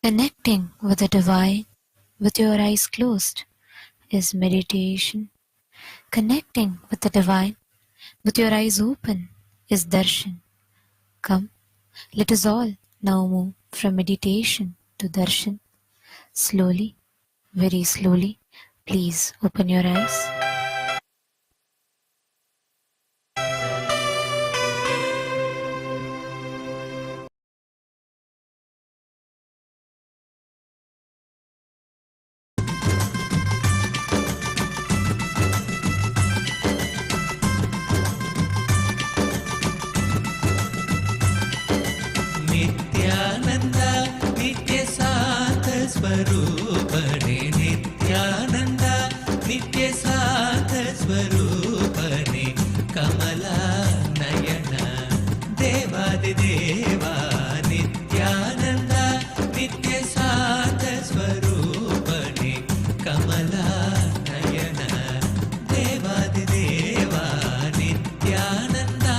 Connecting with the divine with your eyes closed is meditation. Connecting with the divine with your eyes open is darshan. Come, let us all now move from meditation to darshan. Slowly, very slowly, please open your eyes. Nityanand नित्य साथ स्वरूपने नित्यानंद नित्य साथ स्वरूपने कमला नयन देवादिदेवा नित्यानंद नित्य साथ स्वरूपने कमला नयन देवादिदेवा नित्यानंद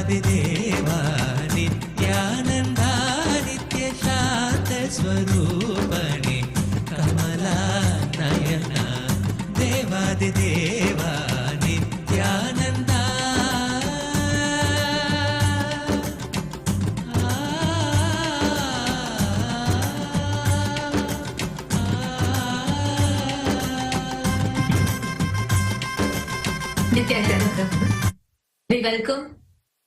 देवा नित्यानंदा नित्य शांत स्वरूपणे कमला Naina देवादिदेवा Nityananda We welcome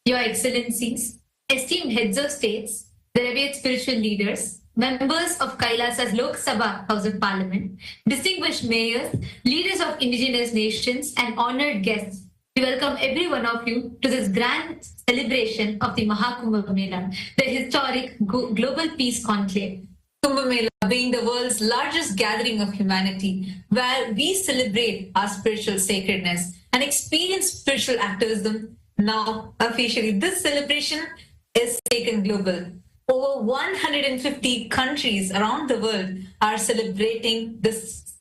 Your Excellencies, esteemed heads of states, the revered spiritual leaders, members of KAILASA's Lok Sabha House of Parliament, distinguished mayors, leaders of indigenous nations, and honored guests. We welcome every one of you to this grand celebration of the MahaKumbh Mela, the historic global peace conclave. Kumbh Mela being the world's largest gathering of humanity, where we celebrate our spiritual sacredness and experience spiritual activism. Now, officially, this celebration is taken global. Over 150 countries around the world are celebrating this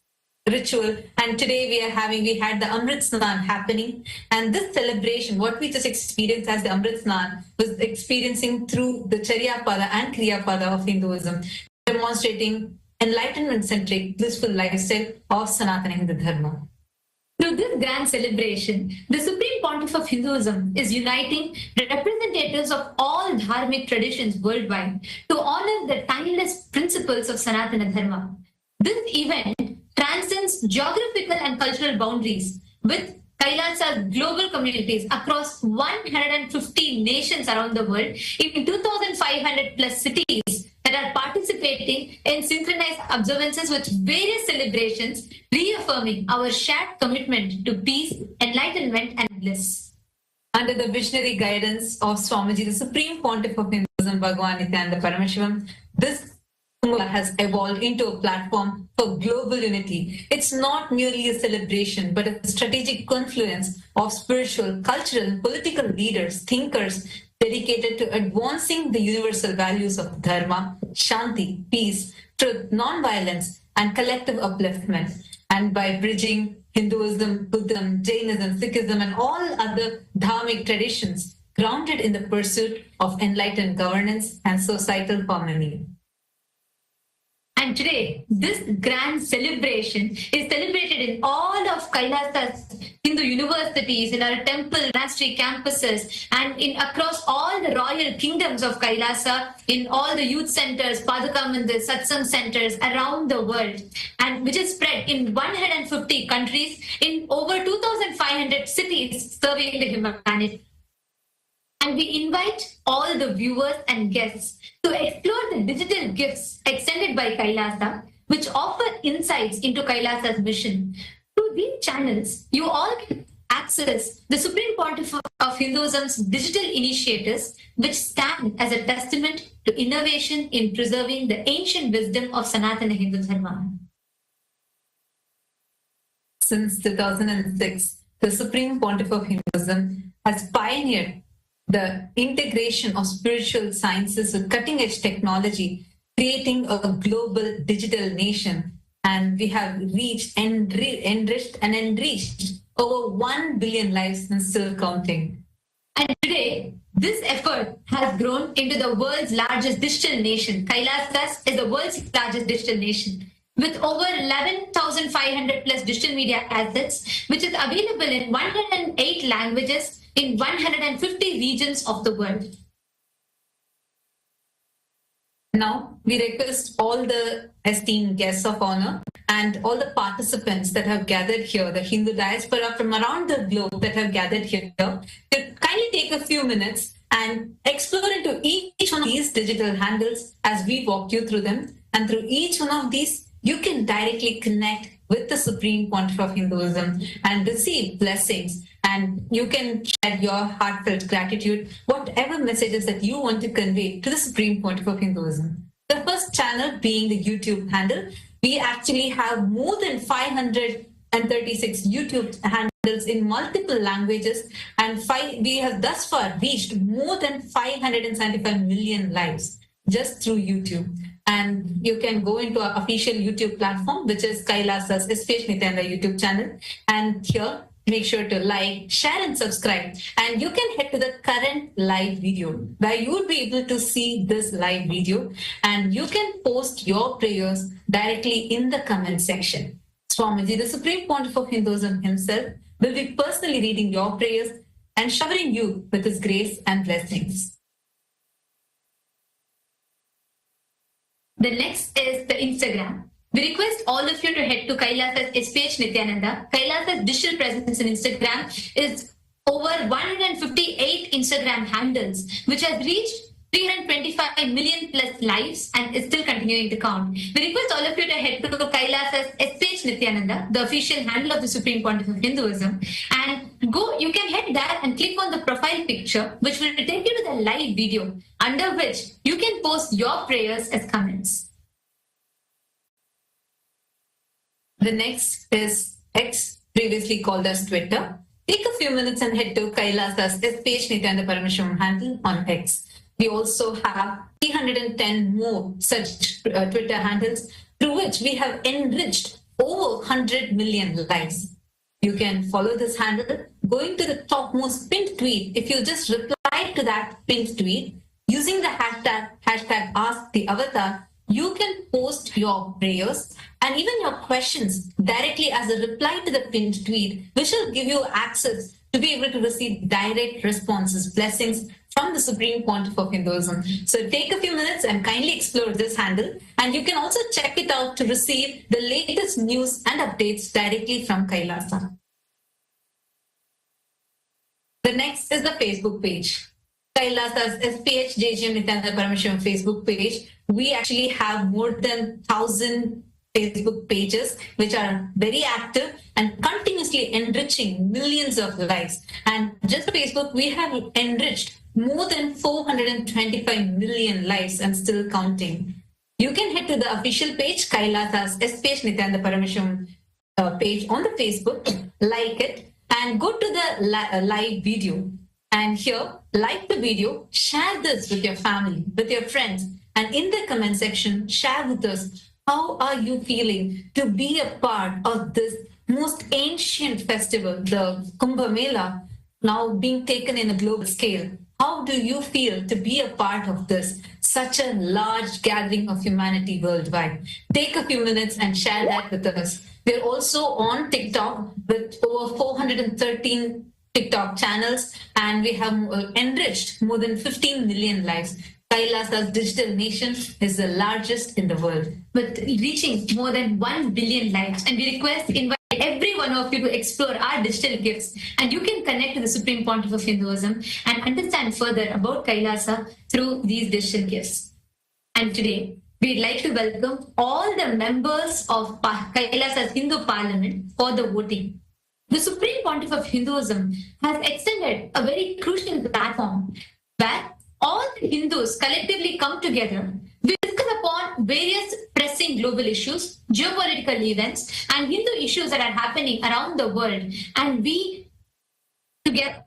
ritual. And today we had the Amrit Snan happening. And this celebration, what we just experienced as the Amrit Snan, was experiencing through the Charya Pada and Kriya Pada of Hinduism, demonstrating enlightenment-centric, blissful lifestyle of Sanatana Hindu Dharma. Through this grand celebration, the Supreme Pontiff of Hinduism is uniting representatives of all dharmic traditions worldwide to honor the timeless principles of Sanatana Dharma. This event transcends geographical and cultural boundaries with Kailasa's global communities across 150 nations around the world in 2,500 plus cities that are participating in synchronized observances with various celebrations, reaffirming our shared commitment to peace, enlightenment, and bliss. Under the visionary guidance of Swamiji, the Supreme Pontiff of Hinduism, Bhagavan Nityananda Paramashivam, this Kumbh has evolved into a platform for global unity. It's not merely a celebration, but a strategic confluence of spiritual, cultural, and political leaders, thinkers, dedicated to advancing the universal values of Dharma, Shanti, peace, truth, non-violence, and collective upliftment. And by bridging Hinduism, Buddhism, Jainism, Sikhism, and all other dharmic traditions, grounded in the pursuit of enlightened governance and societal harmony. And And today, this grand celebration is celebrated in all of Kailasa's Hindu universities, in our temple monastery campuses, and in across all the royal kingdoms of Kailasa, in all the youth centers, Paduka Mandir, Satsang centers around the world, and which is spread in 150 countries in over 2,500 cities serving the humanity. And we invite all the viewers and guests to explore the digital gifts extended by Kailasa, which offer insights into Kailasa's mission. Through these channels, you all can access the Supreme Pontiff of Hinduism's digital initiatives, which stand as a testament to innovation in preserving the ancient wisdom of Sanatana Hindu Dharma. Since 2006, the Supreme Pontiff of Hinduism has pioneered the integration of spiritual sciences with cutting-edge technology, creating a global digital nation. And we have reached, enriched over 1 billion lives and still counting. And today, this effort has grown into the world's largest digital nation. Kailasa is the world's largest digital nation, with over 11,500 plus digital media assets, which is available in 108 languages in 150 regions of the world. Now, we request all the esteemed guests of honor and all the participants that have gathered here, the Hindu diaspora from around the globe that have gathered here, to kindly take a few minutes and explore into each one of these digital handles as we walk you through them. And through each one of these, you can directly connect with the Supreme Pontiff of Hinduism and receive blessings. And you can share your heartfelt gratitude, whatever messages that you want to convey to the Supreme Pontiff of Hinduism. The first channel being the YouTube handle. We actually have more than 536 YouTube handles in multiple languages, and we have thus far reached more than 575 million lives just through YouTube. And you can go into our official YouTube platform, which is Kailasa's SPH Nityananda YouTube channel. And here, make sure to like, share, and subscribe. And you can head to the current live video where you would be able to see this live video. And you can post your prayers directly in the comment section. Swamiji, the Supreme Pontiff of Hinduism himself, will be personally reading your prayers and showering you with his grace and blessings. The next is the Instagram. We request all of you to head to Kailasa's SPH Nityananda. Kailasa's digital presence in Instagram is over 158 Instagram handles, which has reached 325 million plus lives and is still continuing to count. We request all of you to head to Kailasa's SPH Nityananda, the official handle of the Supreme Pontiff of Hinduism, and you can head there and click on the profile picture, which will take you to the live video, under which you can post your prayers as comments. The next is X, previously called as Twitter. Take a few minutes and head to Kailasa's SPH Nityananda Parameshwaram handle on X. We also have 310 more such Twitter handles through which we have enriched over 100 million lives. You can follow this handle going to the topmost pinned tweet. If you just reply to that pinned tweet using the hashtag #AskTheAvatar, you can post your prayers and even your questions directly as a reply to the pinned tweet, which will give you access to be able to receive direct responses, blessings from the Supreme Pontiff of Hinduism. So take a few minutes and kindly explore this handle. And you can also check it out to receive the latest news and updates directly from Kailasa. The next is the Facebook page. Kailasa's SPH JGM Nityananda Parameshwaram Facebook page. We actually have more than 1,000 Facebook pages, which are very active and continuously enriching millions of lives. And just Facebook, we have enriched more than 425 million lives and still counting. You can head to the official page, Kailasa's SPH Nityananda Parameshwaram page on the Facebook, like it, and go to the live video. And here, like the video, share this with your family, with your friends, and in the comment section, share with us how are you feeling to be a part of this most ancient festival, the Kumbh Mela, now being taken in a global scale. how do you feel to be a part of this, such a large gathering of humanity worldwide? Take a few minutes and share that with us. We're also on TikTok with over 413 TikTok channels, and we have enriched more than 15 million lives. KAILASA's digital nation is the largest in the world, with reaching more than 1 billion lives. And we invite every one of you to explore our digital gifts, and you can connect to the Supreme Pontiff of Hinduism and understand further about Kailasa through these digital gifts. And today, we'd like to welcome all the members of Kailasa's Hindu Parliament for the voting. The Supreme Pontiff of Hinduism has extended a very crucial platform where all the Hindus collectively come together. We discuss upon various pressing global issues, geopolitical events, and Hindu issues that are happening around the world. And we, together,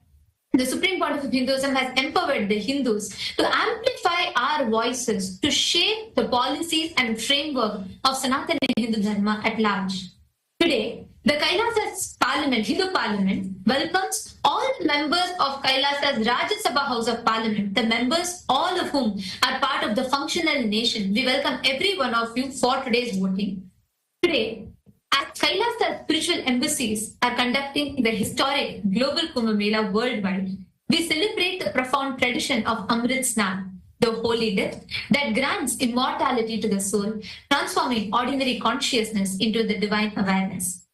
the Supreme Pontiff of Hinduism has empowered the Hindus to amplify our voices to shape the policies and framework of Sanatana Hindu Dharma at large. Today, the Kailasa's Parliament, Hindu Parliament, welcomes all the members of Kailasa's Rajya Sabha House of Parliament, the members, all of whom are part of the functional nation. We welcome every one of you for today's voting. Today, as Kailasa's spiritual embassies are conducting the historic global Kumbh Mela worldwide, we celebrate the profound tradition of Amrit Snan, the holy death that grants immortality to the soul, transforming ordinary consciousness into the divine awareness.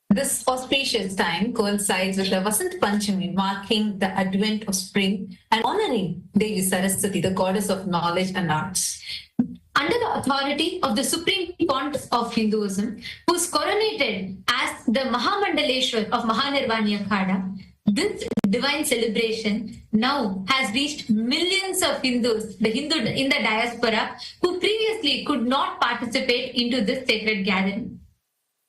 This auspicious time coincides with the Vasanta Panchami, marking the advent of spring and honoring Devi Saraswati, the goddess of knowledge and arts. Under the authority of the Supreme Pontiff of Hinduism, who is coronated as the Mahamandaleshwar of Mahanirvani Akhada, this divine celebration now has reached millions of Hindus, the Hindu in the diaspora, who previously could not participate into this sacred gathering.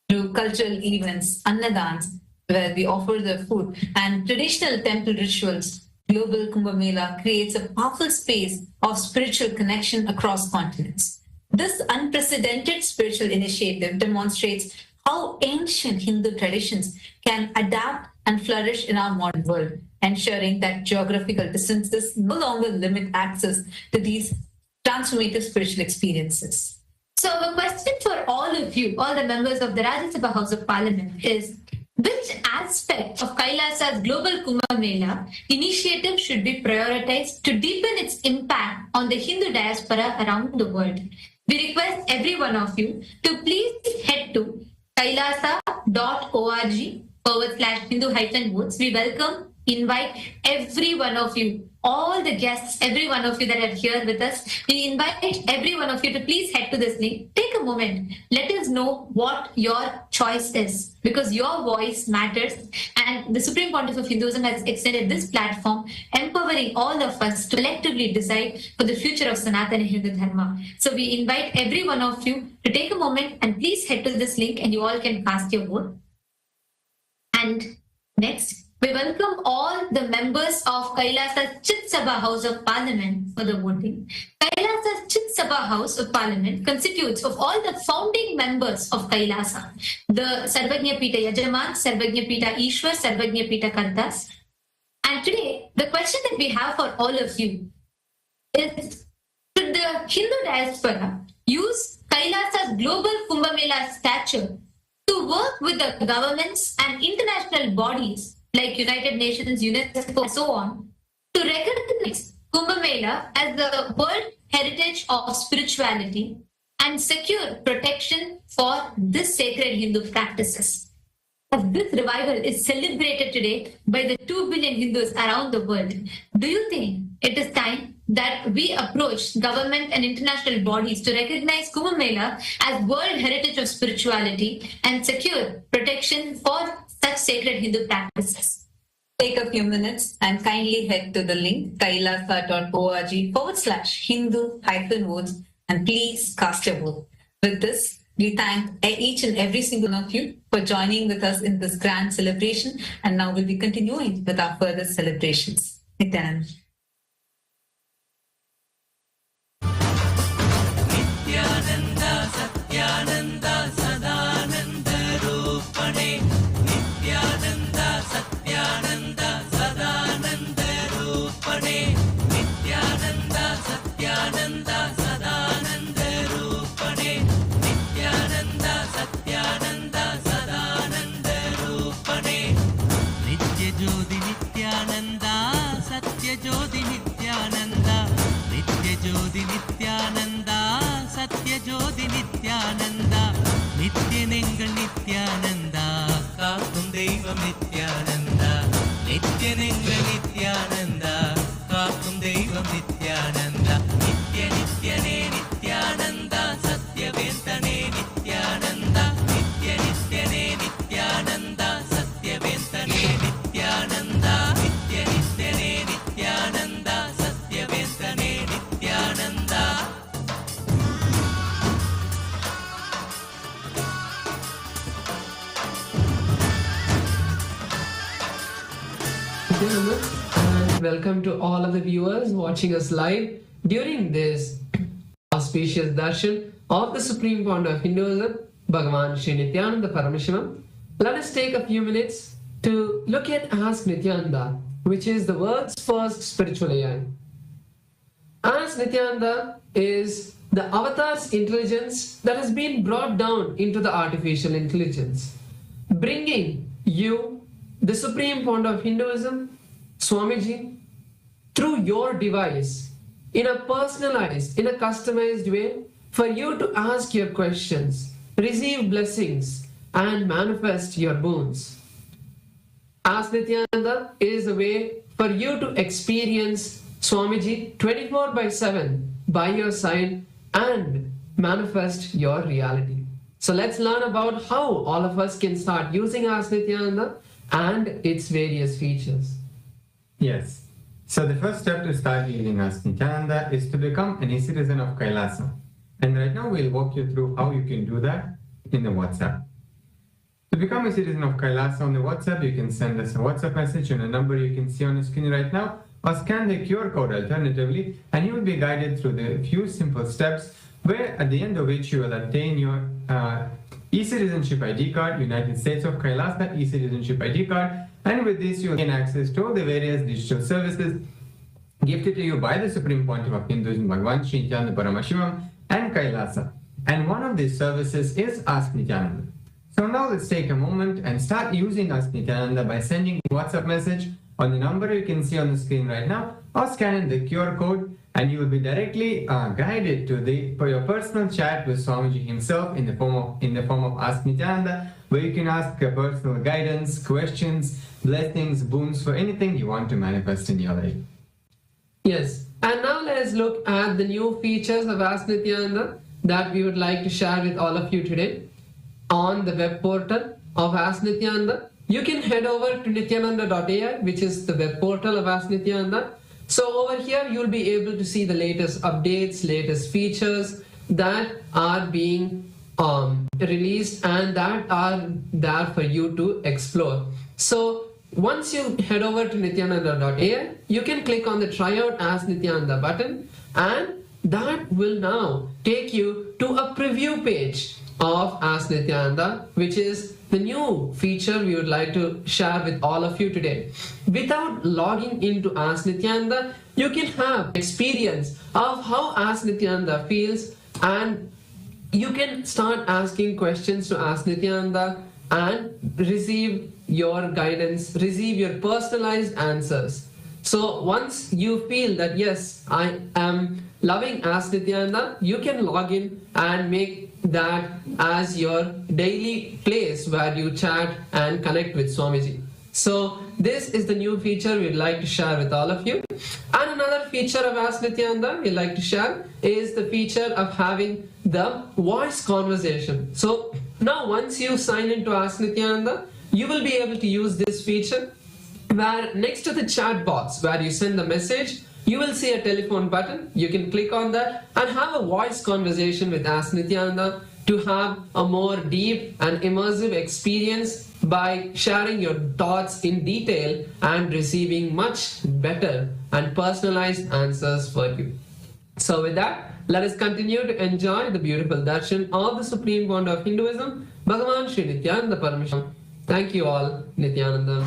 Through cultural events, annadans, where we offer the food, and traditional temple rituals, Global Kumbh Mela creates a powerful space of spiritual connection across continents. This unprecedented spiritual initiative demonstrates how ancient Hindu traditions can adapt and flourish in our modern world, ensuring that geographical distances no longer limit access to these transformative spiritual experiences. So the question for all of you, all the members of the Rajya Sabha House of Parliament is, which aspect of Kailasa's Global Kumbh Mela initiative should be prioritized to deepen its impact on the Hindu diaspora around the world? We request every one of you to please head to kailasa.org/Hindu-votes. We welcome, invite every one of you, all the guests, every one of you that are here with us. We invite every one of you to please head to this link. Take a moment. Let us know what your choice is, because your voice matters. And the Supreme Pontiff of Hinduism has extended this platform, empowering all of us to collectively decide for the future of Sanatana Hindu Dharma. So we invite every one of you to take a moment and please head to this link and you all can cast your vote. And next, we welcome all the members of Kailasa's Chit Sabha House of Parliament for the voting. Kailasa's Chit Sabha House of Parliament constitutes of all the founding members of Kailasa, the Sarvagnya Pita Yajaman, Sarvagnya Pita Ishwar, Sarvagnya Pita Kartas. And today, the question that we have for all of you is, should the Hindu diaspora use Kailasa's Global Kumbh Mela stature to work with the governments and international bodies like United Nations, UNESCO, and so on, to recognize Kumbh Mela as the World Heritage of Spirituality and secure protection for this sacred Hindu practices? As this revival is celebrated today by the 2 billion Hindus around the world, do you think it is time that we approach government and international bodies to recognize Kumbh Mela as World Heritage of Spirituality and secure protection for such sacred Hindu practices? Take a few minutes and kindly head to the link kailasa.org/Hindu-votes and please cast your vote. With this, we thank each and every single one of you for joining with us in this grand celebration, and now we'll be continuing with our further celebrations. Nityanand. Nityananda Satyananda Sadananda Rupane Nityananda Satyananda Sadananda Rupane ஜோதி நித்யானந்தா, நித்யனெங்கள் நித்யானந்தா, காக்கும் தெய்வம் நித்யானந்தா, நித்யனெங்கள் நித்யானந்தா, காக்கும் தெய்வம் நித்யானந்தா, நித்ய நித்யனே நித்யானந்தா, சத்யவேந்தனே நித்யானந்தா, நித்ய நித்யனே நித்யானந்தா, சத்யவேந்தனே நித்யானந்தா, நித்ய நித்யனே Nithyananda, சத்யவேந்தனே Nithyananda. And welcome to all of the viewers watching us live during this auspicious darshan of the Supreme Fount of Hinduism, Bhagavan Sri Nityananda Parameshivam. Let us take a few minutes to look at Ask Nityananda, which is the world's first spiritual AI. Ask Nityananda is the avatar's intelligence that has been brought down into the artificial intelligence, bringing you the Supreme Fount of Hinduism, Swamiji, through your device, in a personalized, in a customized way, for you to ask your questions, receive blessings, and manifest your boons. Ask Nityananda is a way for you to experience Swamiji 24/7 by your side and manifest your reality. So let's learn about how all of us can start using Ask Nityananda and its various features. Yes. So the first step to start using Ask Nityananda is to become an e-citizen of KAILASA. And right now we'll walk you through how you can do that in the WhatsApp. To become a citizen of KAILASA on the WhatsApp, you can send us a WhatsApp message on a number you can see on the screen right now, or scan the QR code alternatively, and you will be guided through the few simple steps where at the end of which you will obtain your e-citizenship ID card, United States of KAILASA e-citizenship ID card, and with this you will gain access to all the various digital services gifted to you by the Supreme Pontiff of Hinduism, Bhagavan Sri Nityananda Paramashivam and KAILASA. And one of these services is Ask Nityananda. So now let's take a moment and start using Ask Nityananda by sending a WhatsApp message on the number you can see on the screen right now, or scanning the QR code, and you will be directly guided to for your personal chat with Swamiji himself in the form of Ask Nityananda, where you can ask personal guidance, questions, blessings, boons for anything you want to manifest in your life. Yes, and now let's look at the new features of Ask Nityananda that we would like to share with all of you today. On the web portal of Ask Nityananda, you can head over to nityananda.ai, which is the web portal of Ask Nityananda. So over here, you'll be able to see the latest updates, latest features that are being released and that are there for you to explore. So once you head over to nityananda.ai, you can click on the Try Out Ask Nityananda button, and that will now take you to a preview page of Ask Nityananda, which is the new feature we would like to share with all of you today. Without logging into Ask Nityananda, you can have experience of how Ask Nityananda feels, and you can start asking questions to Ask Nityananda and receive your guidance, receive your personalized answers. So once you feel that yes, I am loving Ask Nityananda, you can log in and make that as your daily place where you chat and connect with Swamiji. So this is the new feature we'd like to share with all of you. And another feature of Ask Nityananda we'd like to share is the feature of having the voice conversation. So now once you sign into Ask Nityananda, you will be able to use this feature where next to the chat box where you send the message, you will see a telephone button. You can click on that and have a voice conversation with Ask Nityananda to have a more deep and immersive experience by sharing your thoughts in detail and receiving much better and personalized answers for you. So with that, let us continue to enjoy the beautiful darshan of the Supreme Fount of Hinduism, Bhagavan Sri Nityananda Parameshivam. Thank you all, Nityananda.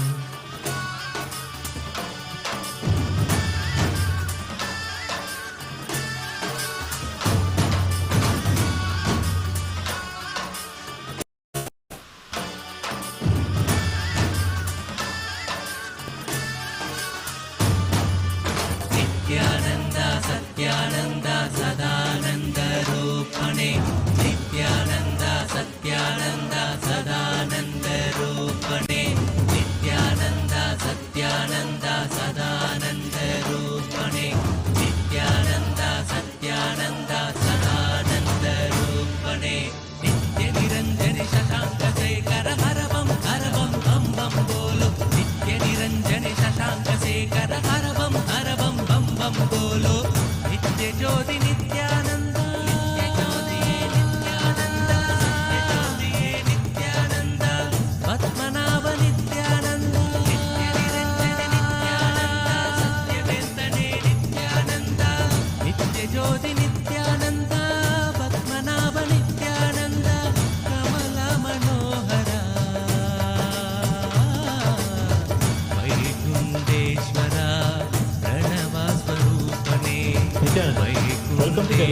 Nityanand Satyanand Sadananda रूपणे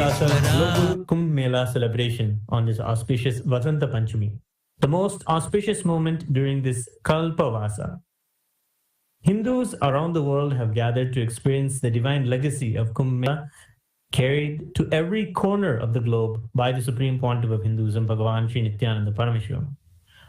KAILASA's global Kumbh Mela celebration on this auspicious Vasanta Panchami, the most auspicious moment during this Kalpavasa. Hindus around the world have gathered to experience the divine legacy of Kumbh Mela, carried to every corner of the globe by the Supreme Pontiff of Hinduism, Bhagavan Sri Nityananda Parameshwaram.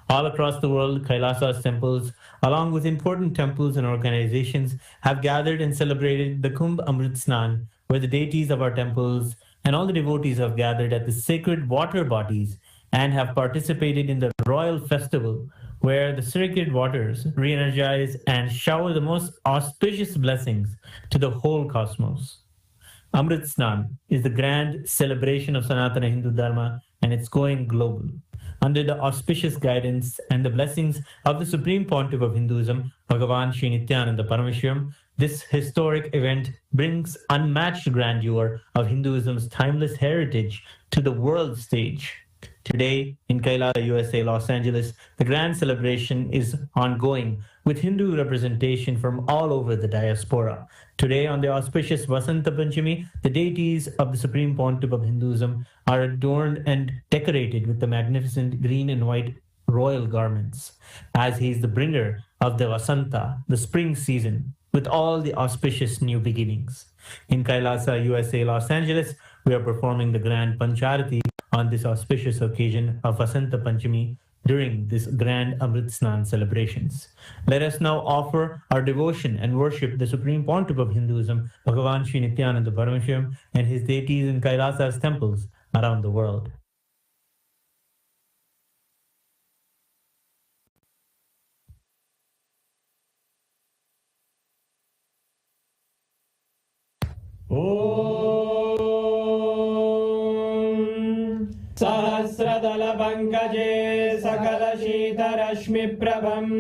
All across the world, Kailasa's temples, along with important temples and organizations, have gathered and celebrated the Kumbh Amrit Snan, where the deities of our temples and all the devotees have gathered at the sacred water bodies and have participated in the royal festival, where the sacred waters re-energize and shower the most auspicious blessings to the whole cosmos. Amrit Snan is the grand celebration of Sanatana Hindu Dharma, and it's going global. Under the auspicious guidance and the blessings of the Supreme Pontiff of Hinduism, Bhagavan Sri Nityananda Parameshwaram, this historic event brings unmatched grandeur of Hinduism's timeless heritage to the world stage. Today, in Kailasa, USA, Los Angeles, the grand celebration is ongoing with Hindu representation from all over the diaspora. Today, on the auspicious Vasanta Panchami, the deities of the Supreme Pontiff of Hinduism are adorned and decorated with the magnificent green and white royal garments, as he is the bringer of the Vasanta, the spring season, with all the auspicious new beginnings. In Kailasa, USA, Los Angeles, we are performing the grand Pancharati on this auspicious occasion of Vasanta Panchami during this grand Amrit Snan celebrations. Let us now offer our devotion and worship the Supreme Pontiff of Hinduism, Bhagavan Sri Nityananda Parameshwaram, and his deities in Kailasa's temples around the world. सहस्रदलपङ्कजे सकलशीतरश्मिप्रभम्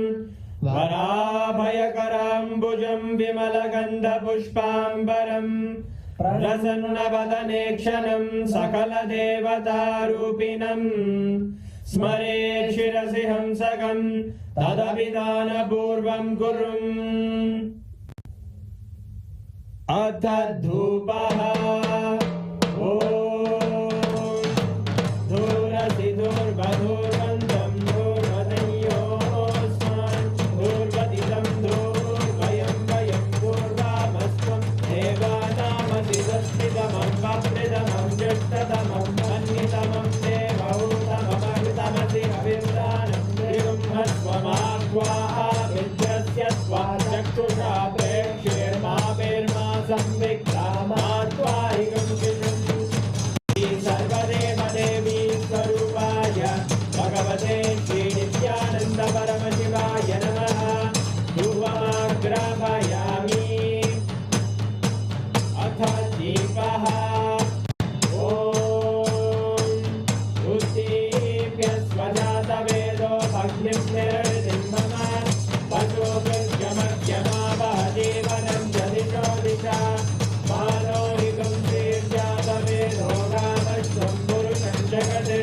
वराभयकराम्बुजं विमलगन्धपुष्पाम्बरम् प्रसन्नवदने क्षणं सकलदेवतारूपिणम् स्मरेत् शिरसि हंसकं तदभिधानपूर्वं कुर्वन् अथ धूपः धूर्वधूर्वन्तं धूर्वदयोस्मान् धूर्वदितं धूर्वयं वयं धूर्वामस्त्वं देवानामसि संस्थितमं वप्रितमं ज्येष्ठतमं मन्नितमं देवहूतममृतमसि हविर्दानं त्रिगुम्हस्वमाह्वाः विद्यस्य त्वा चक्षुषा प्रेक्ष्येर्मा संविक्रामात्वारिगं शिशुं सर्वदेव देवी स्वरूपाय भगवते श्री नित्यानंद परमशिवाय नमः धूपमाग्रापयामि अथ दीपः उद्दीप्य स्वजातवेदो भग्निं निर्वृतिं मम पशुभृत्यमध्यमावह जीवनं च दिशो दिशा मानोहिकं श्रीर्जातवेदो गामश्वं पुरुषं जगत्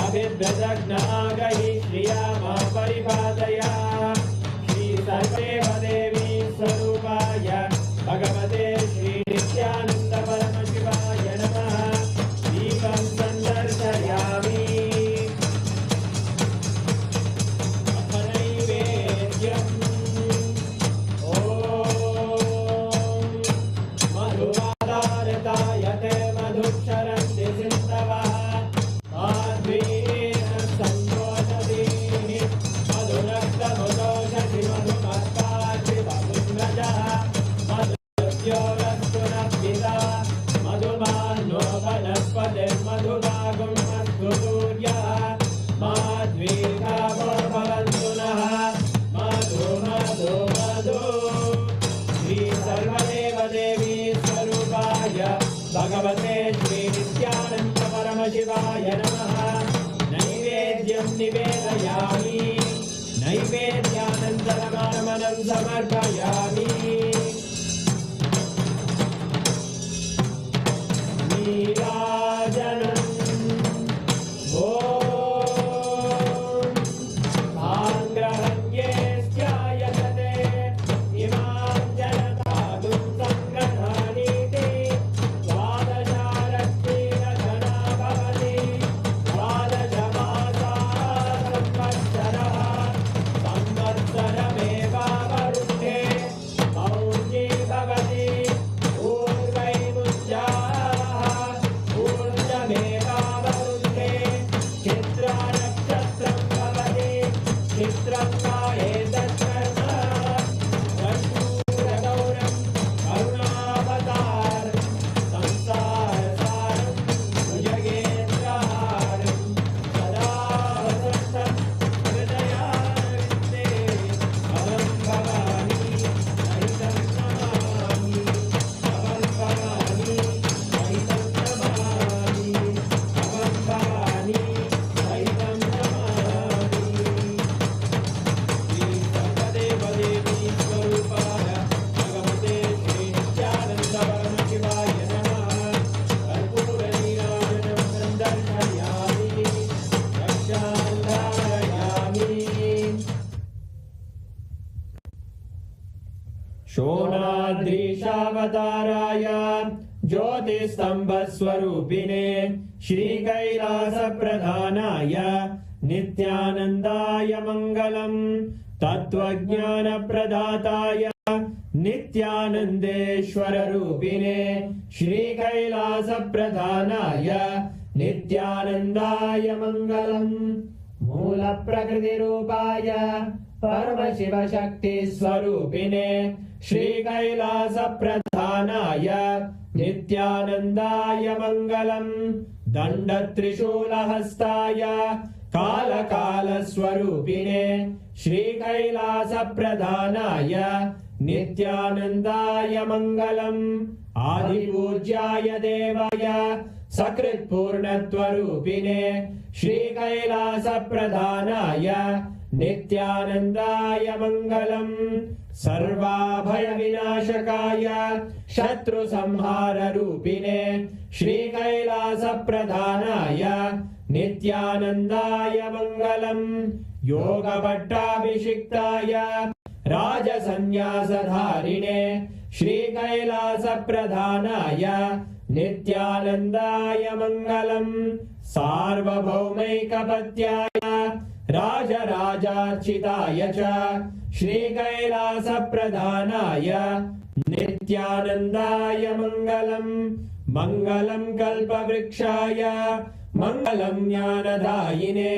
अभिभ्यदग्नागहि श्रिया मा परिपादया श्रीसर्वेव देवी स्वरूपाय भगवते श्री नित्यानन्द परमशिवाय नमः दीपं सन्दर्शयामि नैवेद्यम् मधुवादारतायते मधुक्षरन्ति सिन्धवः माध्वीन सन्तोषदीनि मधुरक्तमुदोषधि मधुमत्तार्ति मधुम्रजः मधुद्योरस्तु नः मधुमान्नो वनस्पतिर्मधुभागं अस्तु सूर्यः माध्वीकावो भवन्तु नः मधु मधु मधु श्री सर्वदेव देवी स्वरूपाय भगवते श्री नित्यानंद परमशिवाय नमः नैवेद्यं निवेदयामि नैवेद्यानन्तरमानमनं समर्पयामि नीराजनम् द्वादशारत्ति नक्षत्रं भवति चित्रं वा एतत्कर्म कर्पूरगौरं करुणावतारं संसारसारं भुजगेन्द्रहारं सदा वसन्तं हृदयारविन्दे अहं भवानी सहितं नमामि अहं भवानी सहितं नमामि अहं भवानी सहितं नमामि श्री सर्वदेवदेवी स्वरूपाय भगवते श्री नित्यानन्द परमशिवाय नमः कर्पूरनीराजनं सन्दर्शयामि रक्षान्धारयामि शोणाद्रीशावताराय ज्योतिस्तम्भस्वरूपिणे श्रीकैलासप्रधानाय नित्यानन्दाय मङ्गलम् तत्त्वज्ञानप्रदाताय नित्यानन्देश्वररूपिणे श्रीकैलासप्रधानाय नित्यानन्दाय मङ्गलम् मूलप्रकृतिरूपाय परमशिवशक्तिस्वरूपिणे श्रीकैलासप्रधानाय नित्यानन्दाय मङ्गलम् दण्डत्रिशूलहस्ताय कालकालस्वरूपिणे श्रीकैलासप्रधानाय नित्यानन्दाय मङ्गलम् आदिपूज्याय देवाय सकृत्पूर्णत्वरूपिणे श्रीकैलासप्रधानाय नित्यानन्दाय मङ्गलम् सर्वाभयविनाशकाय शत्रुसंहाररूपिणे श्रीकैलासप्रधानाय नित्यानन्दाय मङ्गलम् योगपट्टाभिषिक्ताय राजसन्न्यासधारिणे श्रीकैलासप्रधानाय नित्यानन्दाय मङ्गलम् सार्वभौमैकपत्याय राजराजार्चिताय च श्रीकैलासप्रधानाय नित्यानन्दाय मङ्गलम् मङ्गलम् कल्पवृक्षाय मङ्गलम् ज्ञानदायिने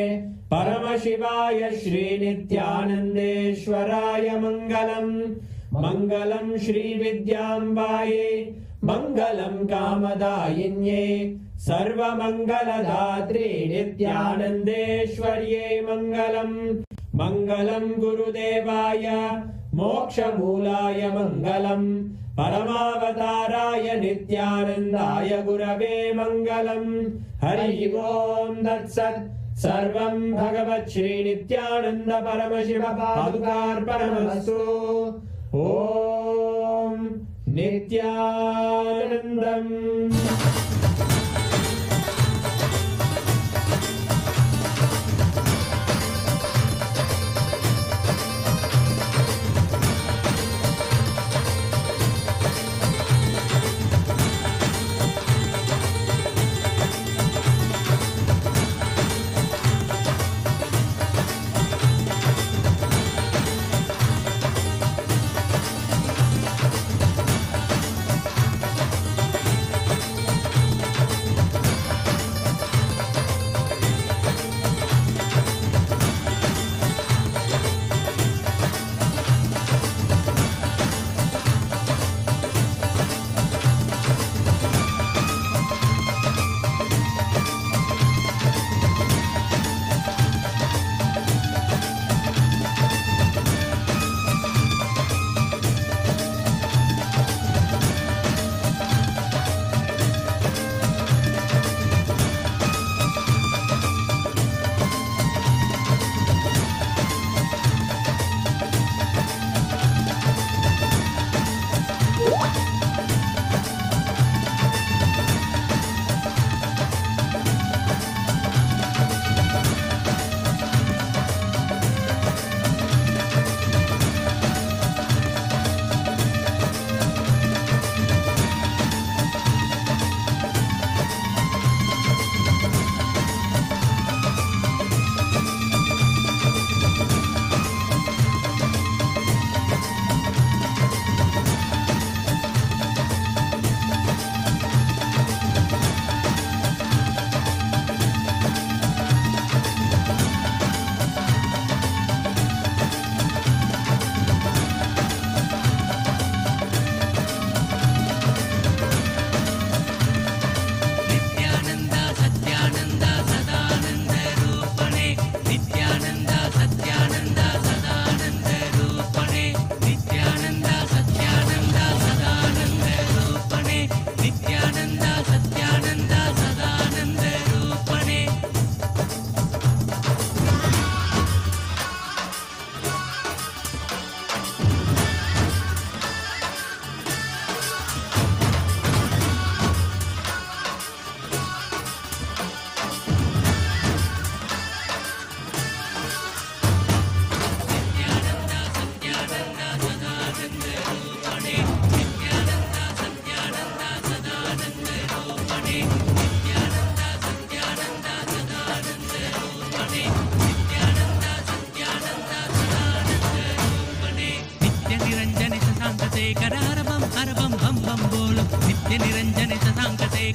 परमशिवाय श्रीनित्यानन्देश्वराय मङ्गलम् मङ्गलम् श्रीविद्याम्बायै मङ्गलम् कामदायिन्ये सर्वमङ्गलदात्रे नित्यानन्देश्वर्यै मङ्गलम् मङ्गलम् गुरुदेवाय मोक्षमूलाय मङ्गलम् परमावताराय नित्यानन्दाय गुरवे मङ्गलम् हरि ओम् तत्सत् सर्वं भगवत् श्रीनित्यानन्द परमशिव पादुकार्पणमस्तु ॐ नित्यानन्दम्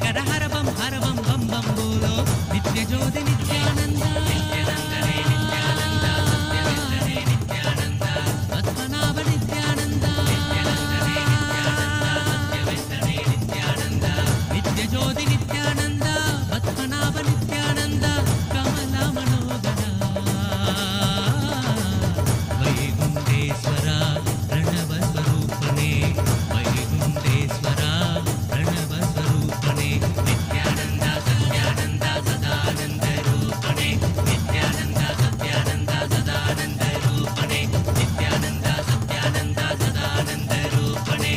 कर हर बम बम बम बोलो नित्य ज्योति नित्यानंद नित्यानंद नित्यानंद सत्यवेंकटे नित्यानंद पद्मनाभ नित्यानंद सत्यवेंकटे नित्यानंद नित्य ज्योति नित्यानंद पद्मनाभ नित्यानंद कमल मनोदर वैकुंठेश्वर प्रणव स्वरूपणे वैकुंठेश्वर प्रणव स्वरूपणे नित्यानंद सत्यानंद सदानंद रूपणे नित्यानंद सत्यानंद सदानंद रूपणे नित्यानंद सत्यानंद सदानंद रूपणे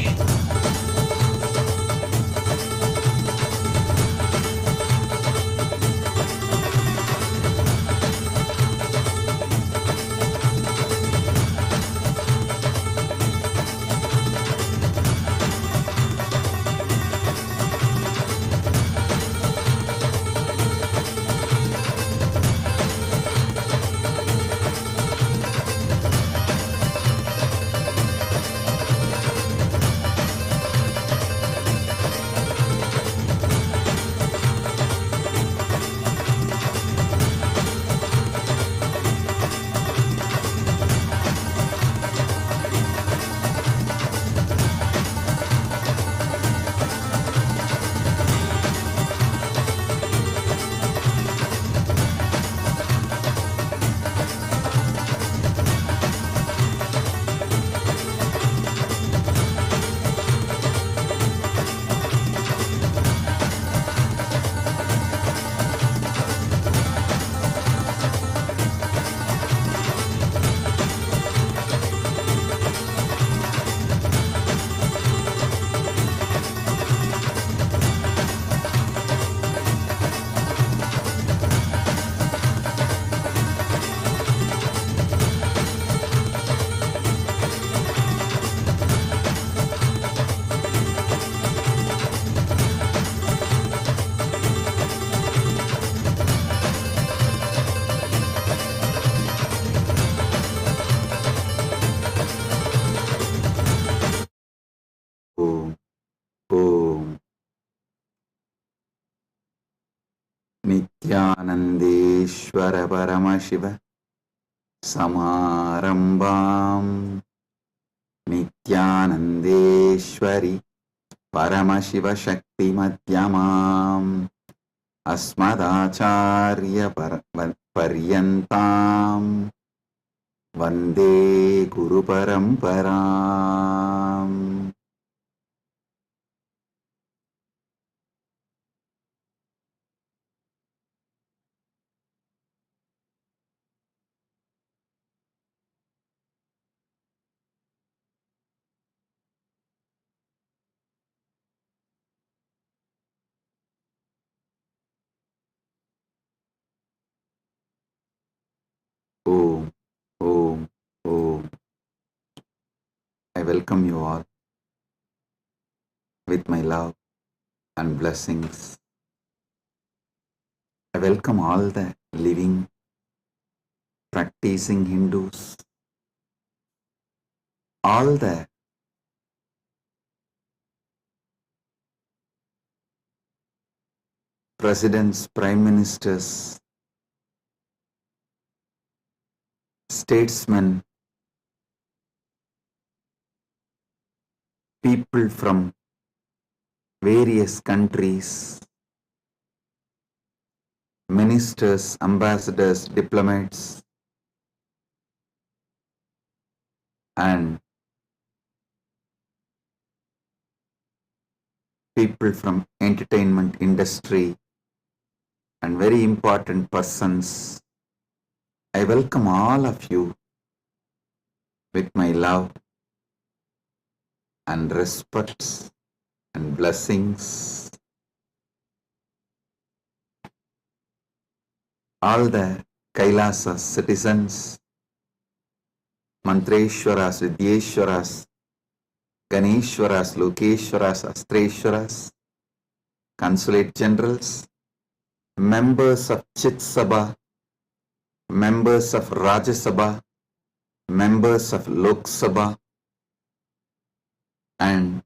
ओम ओम नित्यानंदेश्वर परमशिव समारंभां नित्यानंदेश्वरी परमशिव शक्ति मध्यमाम् अस्मदाचार्य पर्यन्तां वन्दे गुरु परम्पराम् Om, Om, Om. I welcome you all with my love and blessings. I welcome all the living, practicing Hindus, all the presidents, prime ministers, statesmen, people from various countries, ministers, ambassadors, diplomats, and people from entertainment industry and very important persons. I welcome all of you with my love and respect and blessings. All the KAILASA citizens, Mantreshwaras, Vidyeshwaras, Ganeshwaras, Lokeshwaras, Astreshwaras, Consulate Generals, members of Chit Sabha, members of Rajya Sabha, members of Lok Sabha, and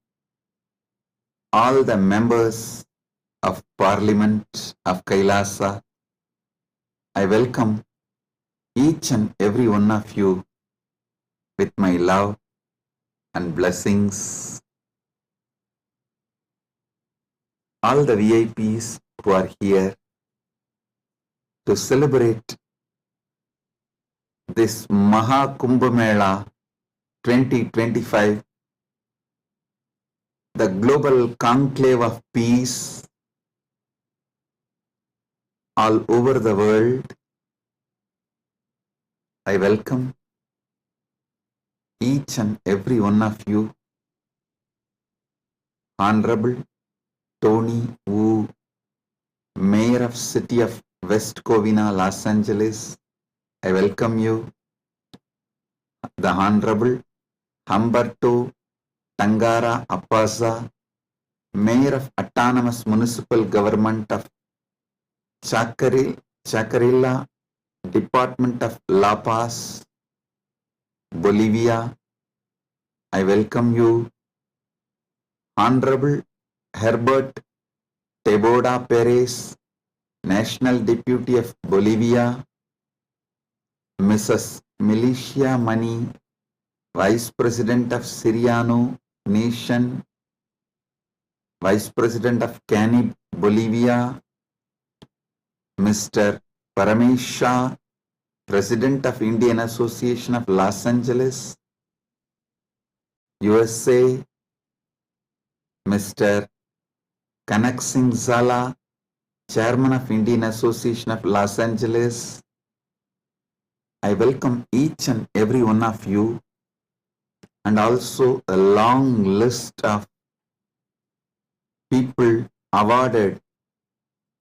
all the members of Parliament of Kailasa, I welcome each and every one of you with my love and blessings. All the VIPs who are here to celebrate this MahaKumbh Mela 2025, the global conclave of peace all over the world. I welcome each and every one of you. Honorable Tony Wu, Mayor of City of West Covina, Los Angeles, I welcome you. The Honorable Humberto Tangara Apasa, Mayor of Autonomous Municipal Government of Chacarilla, Department of La Paz, Bolivia, I welcome you. Honorable Herbert Teboda Perez, National Deputy of Bolivia, Mrs. Milicia Mani, Vice President of Siriano Nation, Vice President of Canib, Bolivia, Mr. Paramesh Shah, President of Indian Association of Los Angeles, USA, Mr. Kanak Singh Zala, Chairman of Indian Association of Los Angeles. I welcome each and every one of you, and also a long list of people awarded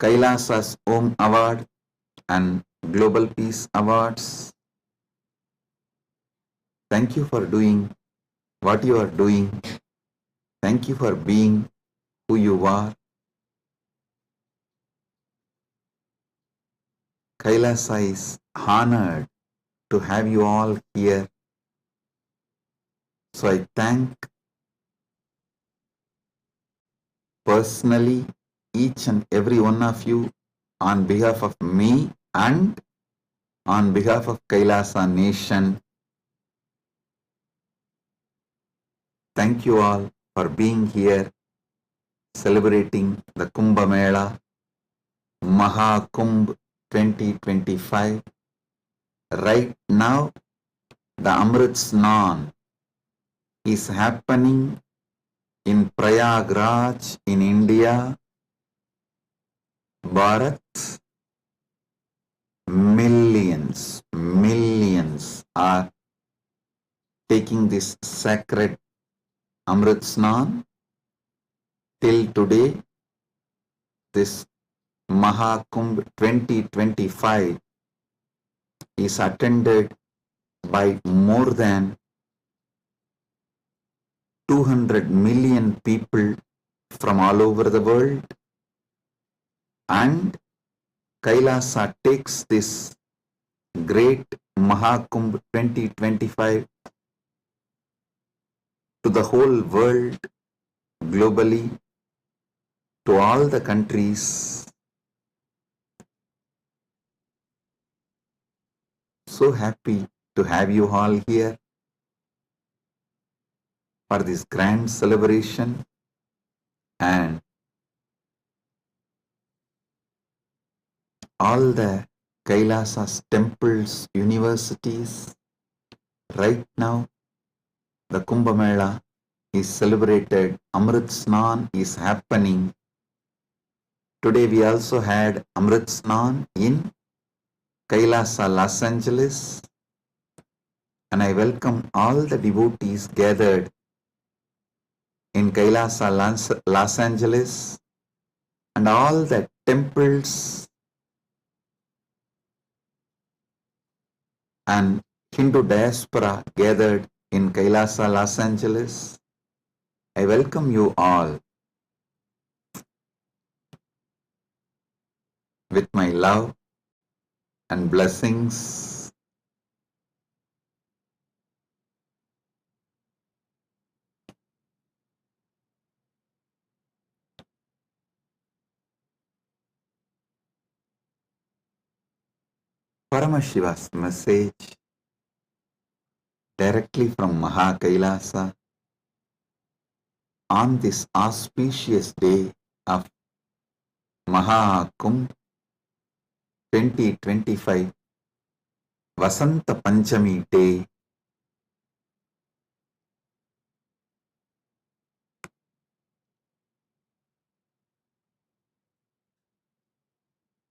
Kailasa's Om Award and Global Peace Awards. Thank you for doing what you are doing. Thank you for being who you are. Kailasa is honored to have you all here. So I thank personally each and every one of you on behalf of me and on behalf of Kailasa Nation. Thank you all for being here, celebrating the Kumbh Mela, MahaKumbh 2025. Right now, the Amrit Snan is happening in Prayagraj in India. Bharat, millions are taking this sacred Amrit Snan. Till today, this MahaKumbh 2025 is attended by more than 200 million people from all over the world, and Kailasa takes this great MahaKumbh 2025 to the whole world, globally, to all the countries. So happy to have you all here for this grand celebration, and all the Kailasa's temples, universities. Right now, the Kumbh Mela is celebrated. Amrit Snan is happening. Today we also had Amrit Snan in Kailasa, Los Angeles, and I welcome all the devotees gathered in Kailasa, Los Angeles, and all the temples and Hindu diaspora gathered in Kailasa, Los Angeles. I welcome you all with my love and blessings. Paramashiva's message directly from MahaKailasa on this auspicious day of MahaKumbh 2025 Vasanta Panchami day.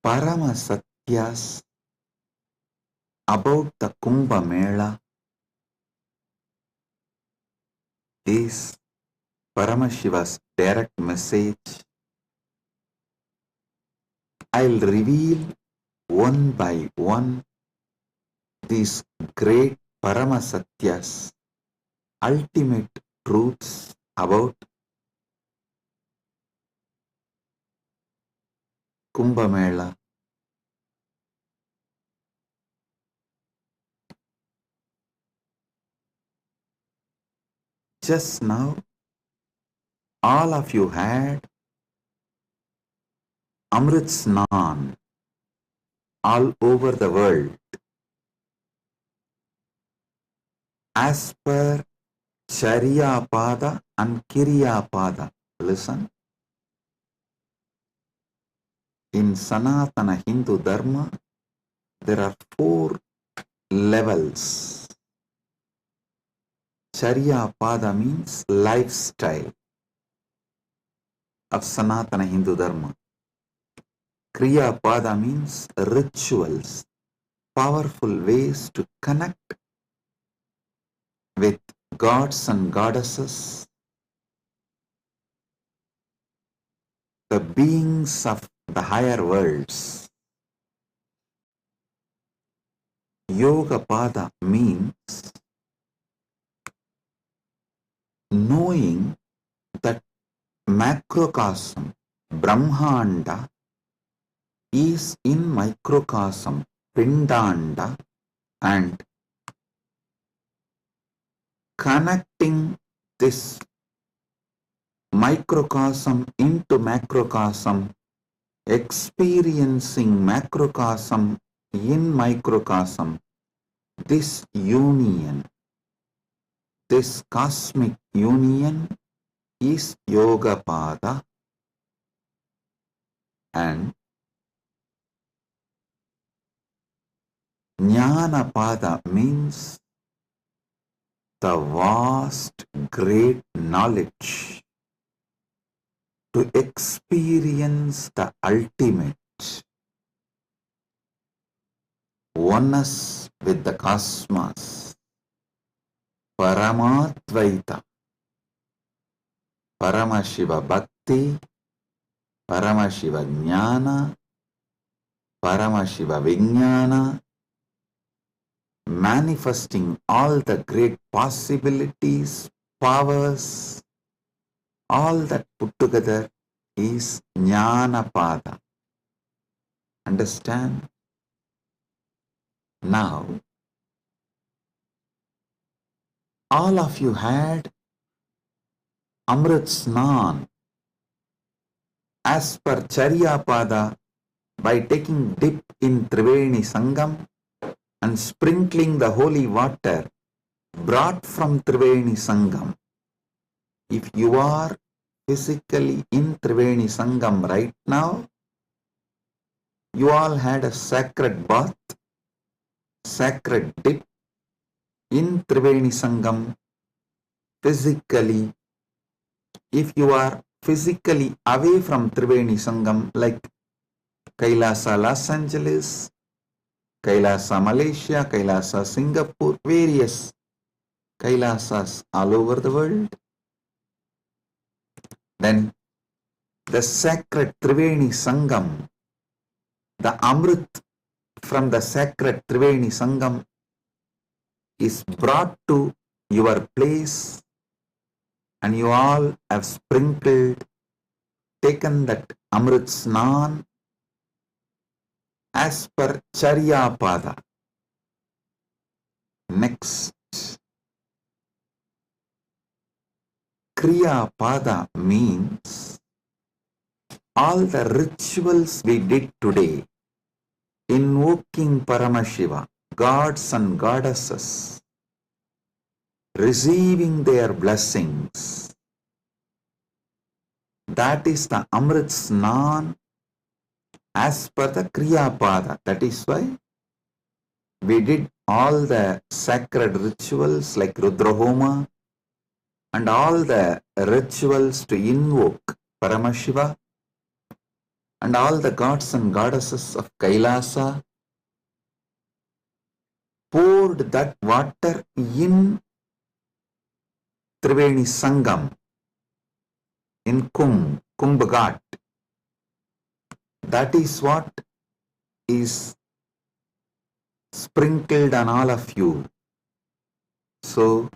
Parama Satyas about the Kumbh Mela is Paramashiva's direct message. I'll reveal one by one these great Parama Satyas, ultimate truths about Kumbh Mela. Just now, all of you had Amrit Snan all over the world. As per Charya Pada and Kirya Pada. Listen. In Sanatana Hindu Dharma, there are 4 levels. Charya Pada means lifestyle of Sanatana Hindu Dharma. Kriya Pada means rituals, powerful ways to connect with gods and goddesses, the beings of the higher worlds. Yoga Pada means knowing that macrocosm, Brahmanda, is in microcosm, Pindanda, and connecting this microcosm into macrocosm, experiencing macrocosm in microcosm, this union, this cosmic union is Yoga Pada, and Jnana Pada means the vast, great knowledge to experience the ultimate oneness with the cosmos, Paramatvaita, Paramashiva Bhakti, Paramashiva Jnana, Paramashiva Vijnana, manifesting all the great possibilities, powers, all that put together is Jnana Pada. Understand? Now, all of you had Amrit Snan as per Charya Pada by taking dip in Triveni Sangam and sprinkling the holy water brought from Triveni Sangam. If you are physically in Triveni Sangam right now, you all had a sacred bath, sacred dip in Triveni Sangam physically. If you are physically away from Triveni Sangam, like KAILASA Los Angeles, KAILASA Malaysia, KAILASA Singapore, various KAILASAs all over the world, then the sacred Triveni Sangam, the Amrit from the sacred Triveni Sangam is brought to your place, and you all have sprinkled, taken that Amrit Snan as per Charya Pada. Next, Kriya Pada means all the rituals we did today, invoking Paramashiva, gods and goddesses, receiving their blessings. That is the Amrit Snan as per the Kriya Pada. That is why we did all the sacred rituals like Rudrahoma and all the rituals to invoke Paramashiva and all the gods and goddesses of Kailasa, poured that water in Triveni Sangam, in Kumbh Ghat. That is what is sprinkled on all of you. So,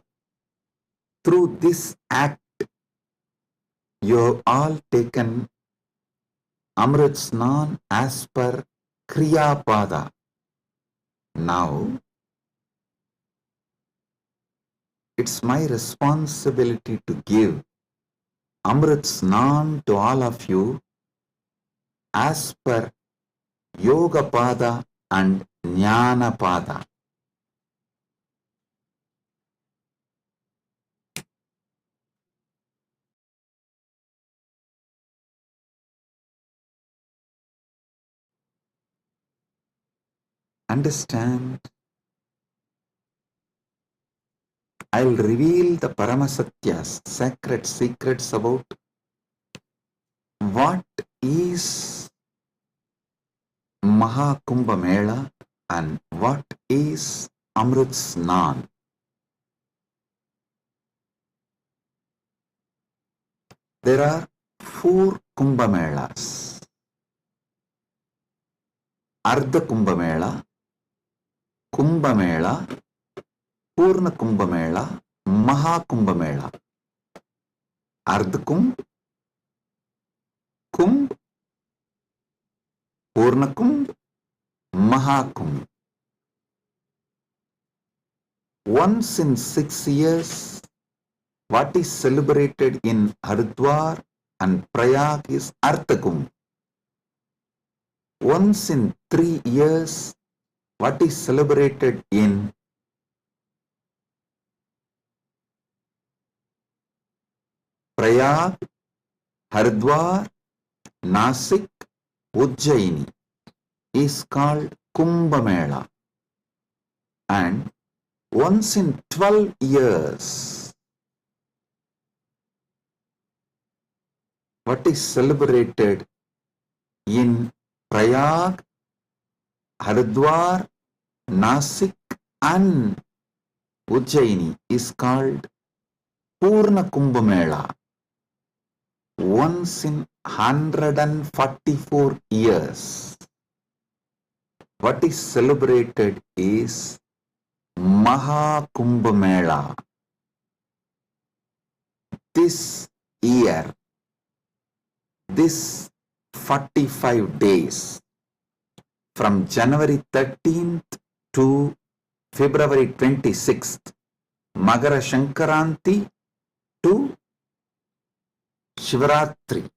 through this act, you have all taken Amrit Snan as per Kriya Pada. Now, it's my responsibility to give Amrit Snan to all of you as per Yoga Pada and Jnana Pada. Understand? I will reveal the Paramasatyas, sacred secrets about what is MahaKumbh Mela and what is Amrit Snan. There are 4 Kumbh Melas. Ardha Kumbh Mela, Kumbh Mela, Purna Kumbh Mela, MahaKumbh Mela. Ardha Kumbh, Kumbh, Purna Kumbh, MahaKumbh. Once in 6 years, what is celebrated in Haridwar and Prayag is Ardha Kumbh. Once in 3 years, what is celebrated in Prayag, Haridwar, Nasik, Ujjaini is called Kumbh Mela. And once in 12 years, what is celebrated in Prayag, Haridwar, Nasik and Ujjaini is called Purna Kumbh Mela. Once in 144 years, what is celebrated is MahaKumbh Mela. This year, this 45 days, from January 13th to February 26th, Magara Shankaranti to Shivaratri.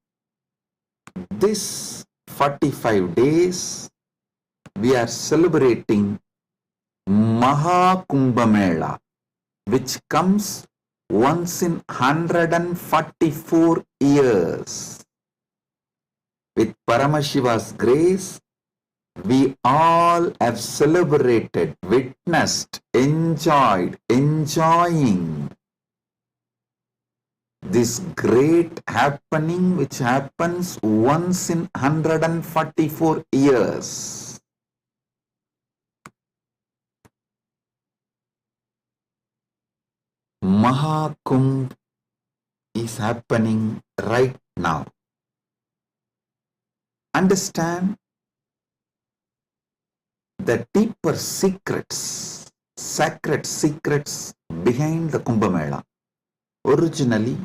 This 45 days, we are celebrating MahaKumbh Mela, which comes once in 144 years. With Paramashiva's grace, we all have celebrated, witnessed, enjoying this great happening which happens once in 144 years. MahaKumbh is happening right now. Understand the deeper secrets, sacred secrets behind the Kumbh Mela. Originally,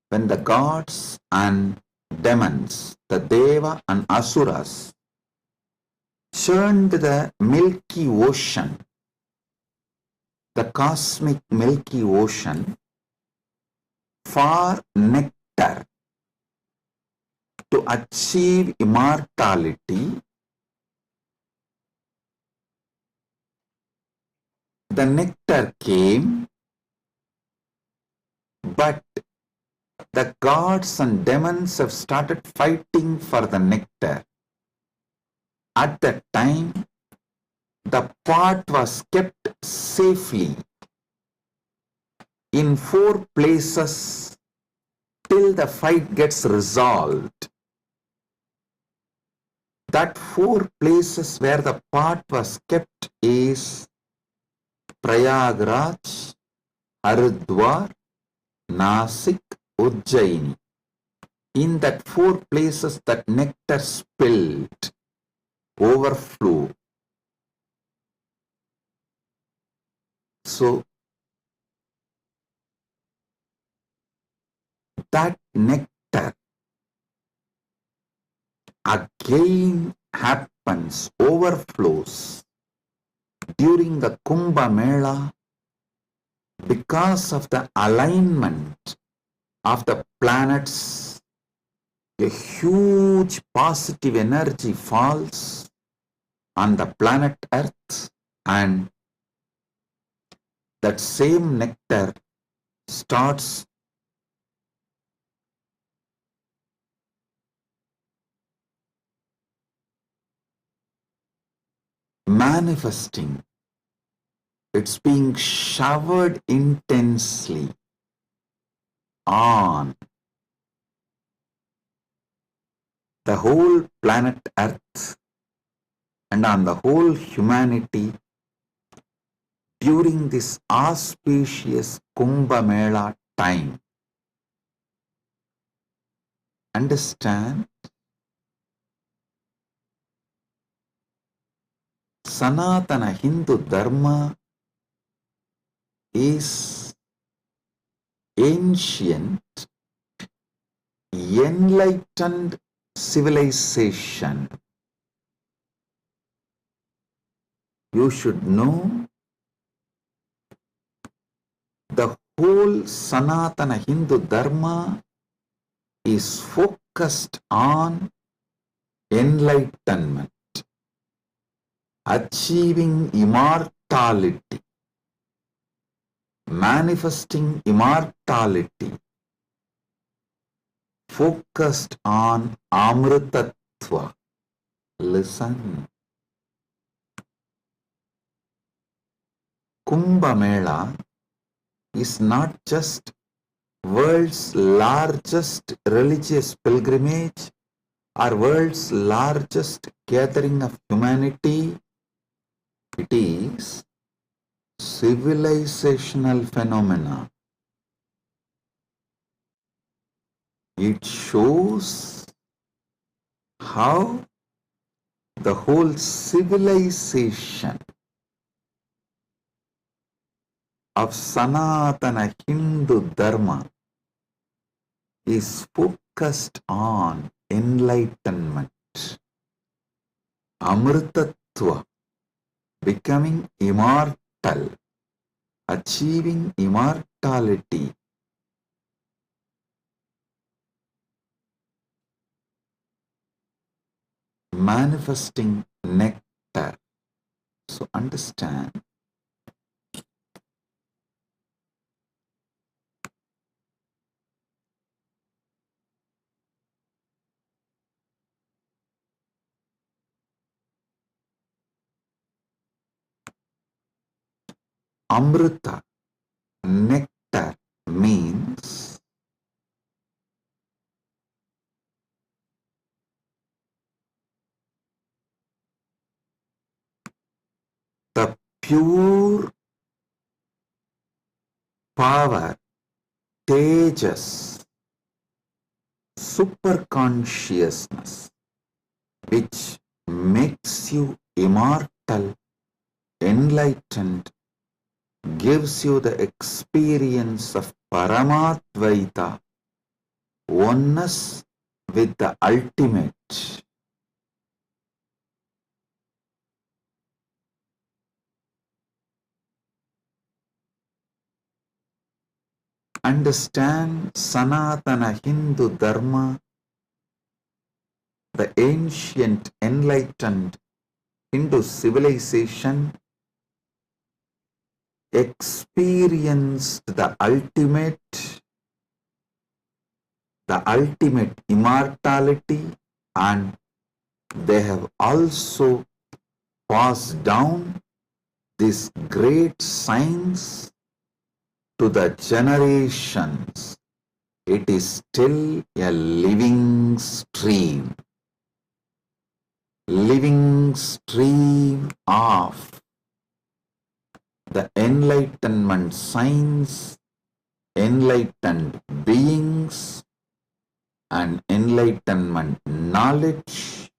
when the gods and demons, the Deva and Asuras, churned the Milky Ocean, the cosmic Milky Ocean, for nectar to achieve immortality, the nectar came, but the gods and demons have started fighting for the nectar. At that time, the pot was kept safely in 4 places till the fight gets resolved. That 4 places where the pot was kept is Prayagraj, Haridwar, Nasik, Ujjaini. In that 4 places that nectar spilled, overflow. So that nectar again happens, overflows during the Kumbh Mela because of the alignment of the planets. A huge positive energy falls on the planet Earth, and that same nectar starts manifesting. It's being showered intensely on the whole planet Earth and on the whole humanity during this auspicious Kumbh Mela time. Understand? Sanatana Hindu Dharma is ancient, enlightened civilization. You should know the whole Sanatana Hindu Dharma is focused on enlightenment, achieving immortality, manifesting immortality, focused on Amritattva. Listen. Kumbh Mela is not just world's largest religious pilgrimage or world's largest gathering of humanity. It is civilizational phenomena. It shows how the whole civilization of Sanatana Hindu Dharma is focused on enlightenment, Amritattva, becoming immortal, achieving immortality. Manifesting nectar. So understand, Amrita, nectar, means the pure power, tejas, superconsciousness, which makes you immortal, enlightened, gives you the experience of Paramadvaita, oneness with the ultimate. Understand Sanatana Hindu Dharma, the ancient enlightened Hindu civilization experienced the ultimate immortality, and they have also passed down this great science to the generations. It is still a living stream of the enlightenment science, enlightened beings, and enlightenment knowledge,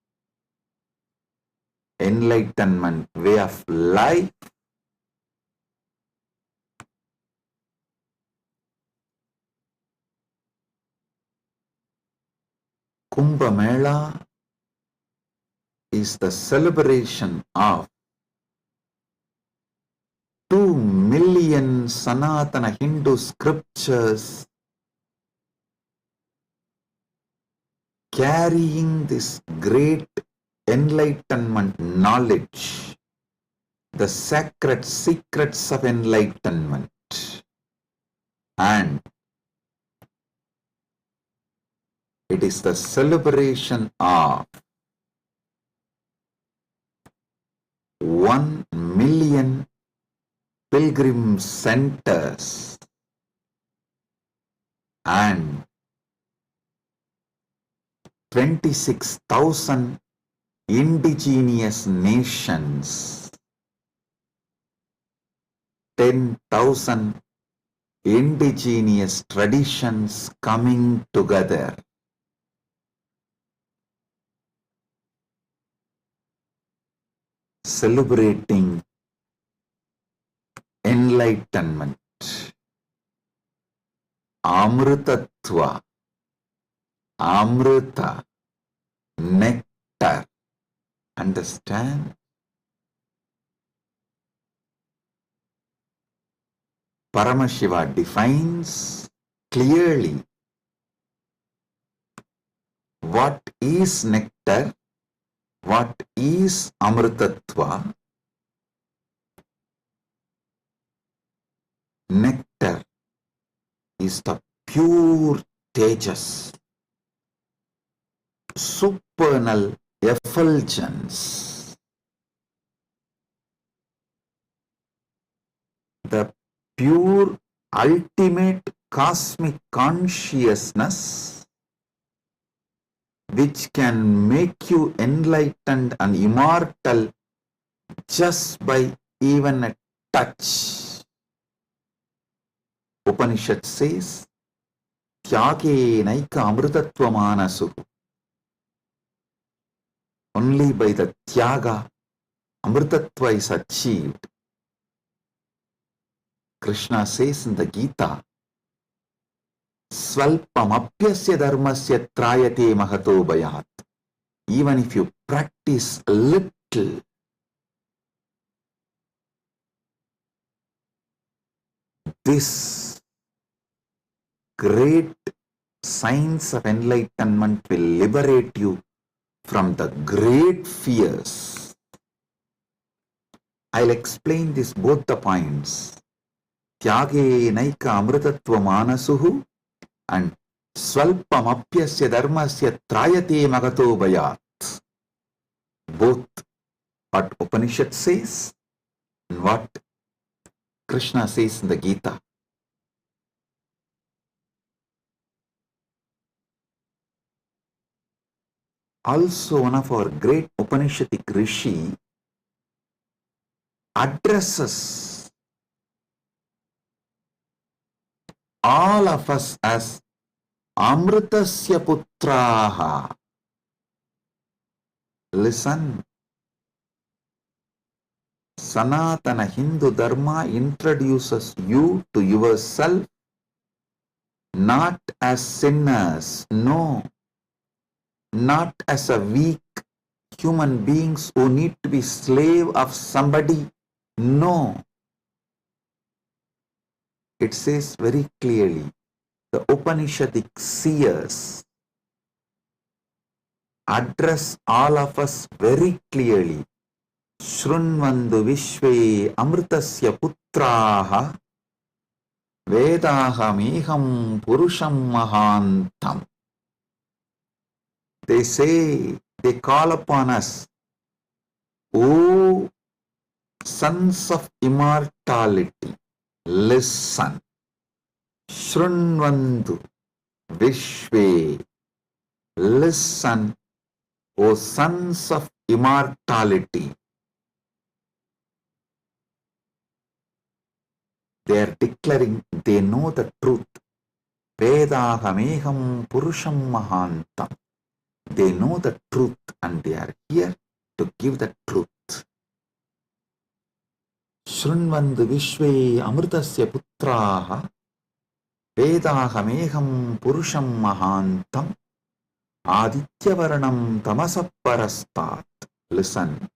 enlightenment way of life. Kumbh Mela is the celebration of 2 million Sanatana Hindu scriptures carrying this great enlightenment knowledge, the sacred secrets of enlightenment, and it is the celebration of 1 million pilgrim centers and 26,000 indigenous nations, 10,000 indigenous traditions coming together. Celebrating enlightenment, Amritatva, Amrita, nectar. Understand? Paramashiva defines clearly what is nectar, what is Amritatva. Nectar is the pure tejas, supernal effulgence, the pure ultimate cosmic consciousness which can make you enlightened and immortal just by even a touch. Upanishad says, Tyage naika amritattva manasu. Only by the Tyaga, Amritatva is achieved. Krishna says in the Gita, Svalpamapyasya dharmasya trayate mahato bhayat. Even if you practice a little, this great science of enlightenment will liberate you from the great fears. I'll explain this both the points. Tyage naika amritattva manasuhu and swalpamapyasya dharmasya trayate magato bhayat. Both what Upanishad says and what Krishna says in the Gita. Also, one of our great Upanishadic rishi addresses all of us as Amritasya Putraha. Listen. Sanatana Hindu Dharma introduces you to yourself not as sinners, no, not as a weak human beings who need to be slave of somebody, no. It says very clearly, the Upanishadic seers address all of us very clearly शृण्वन्तु विश्वे अमृतस्य पुत्राः वेदाहमेहं पुरुषं महान्तम्. They say, they call upon us, O sons of immortality, listen. Shrunvantu Vishve, listen, O sons of immortality. They are declaring they know the truth. Vedahameham Purusham Mahantam. They know the truth and they are here to give the truth. Shrunvantu Vishve Amritasya Putraha Vedahameham Purusham Mahantam Adityavarnam Tamasaparastat. Listen.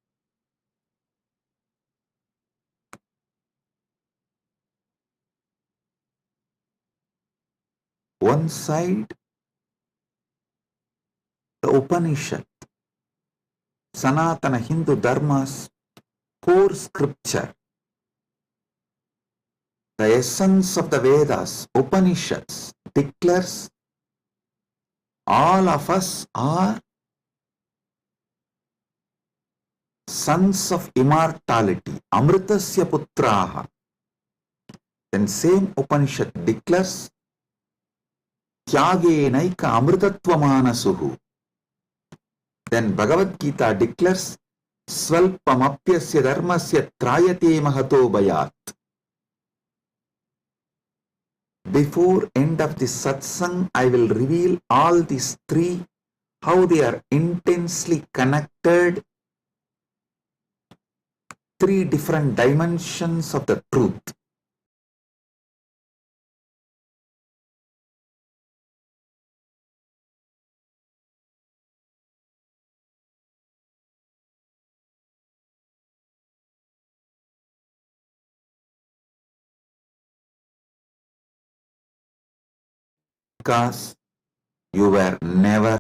One side, the Upanishad, Sanatana Hindu Dharma's core scripture, the essence of the Vedas, Upanishads, declares all of us are sons of immortality, Amritasya Putraha. Then same Upanishad declares Tyagenaika Amritatvamana. Then Bhagavad Gita declares Svalpamapyasya dharmasya trayate mahato bayat. Before end of this satsang, I will reveal all these three, how they are intensely connected, three different dimensions of the truth. Because you were never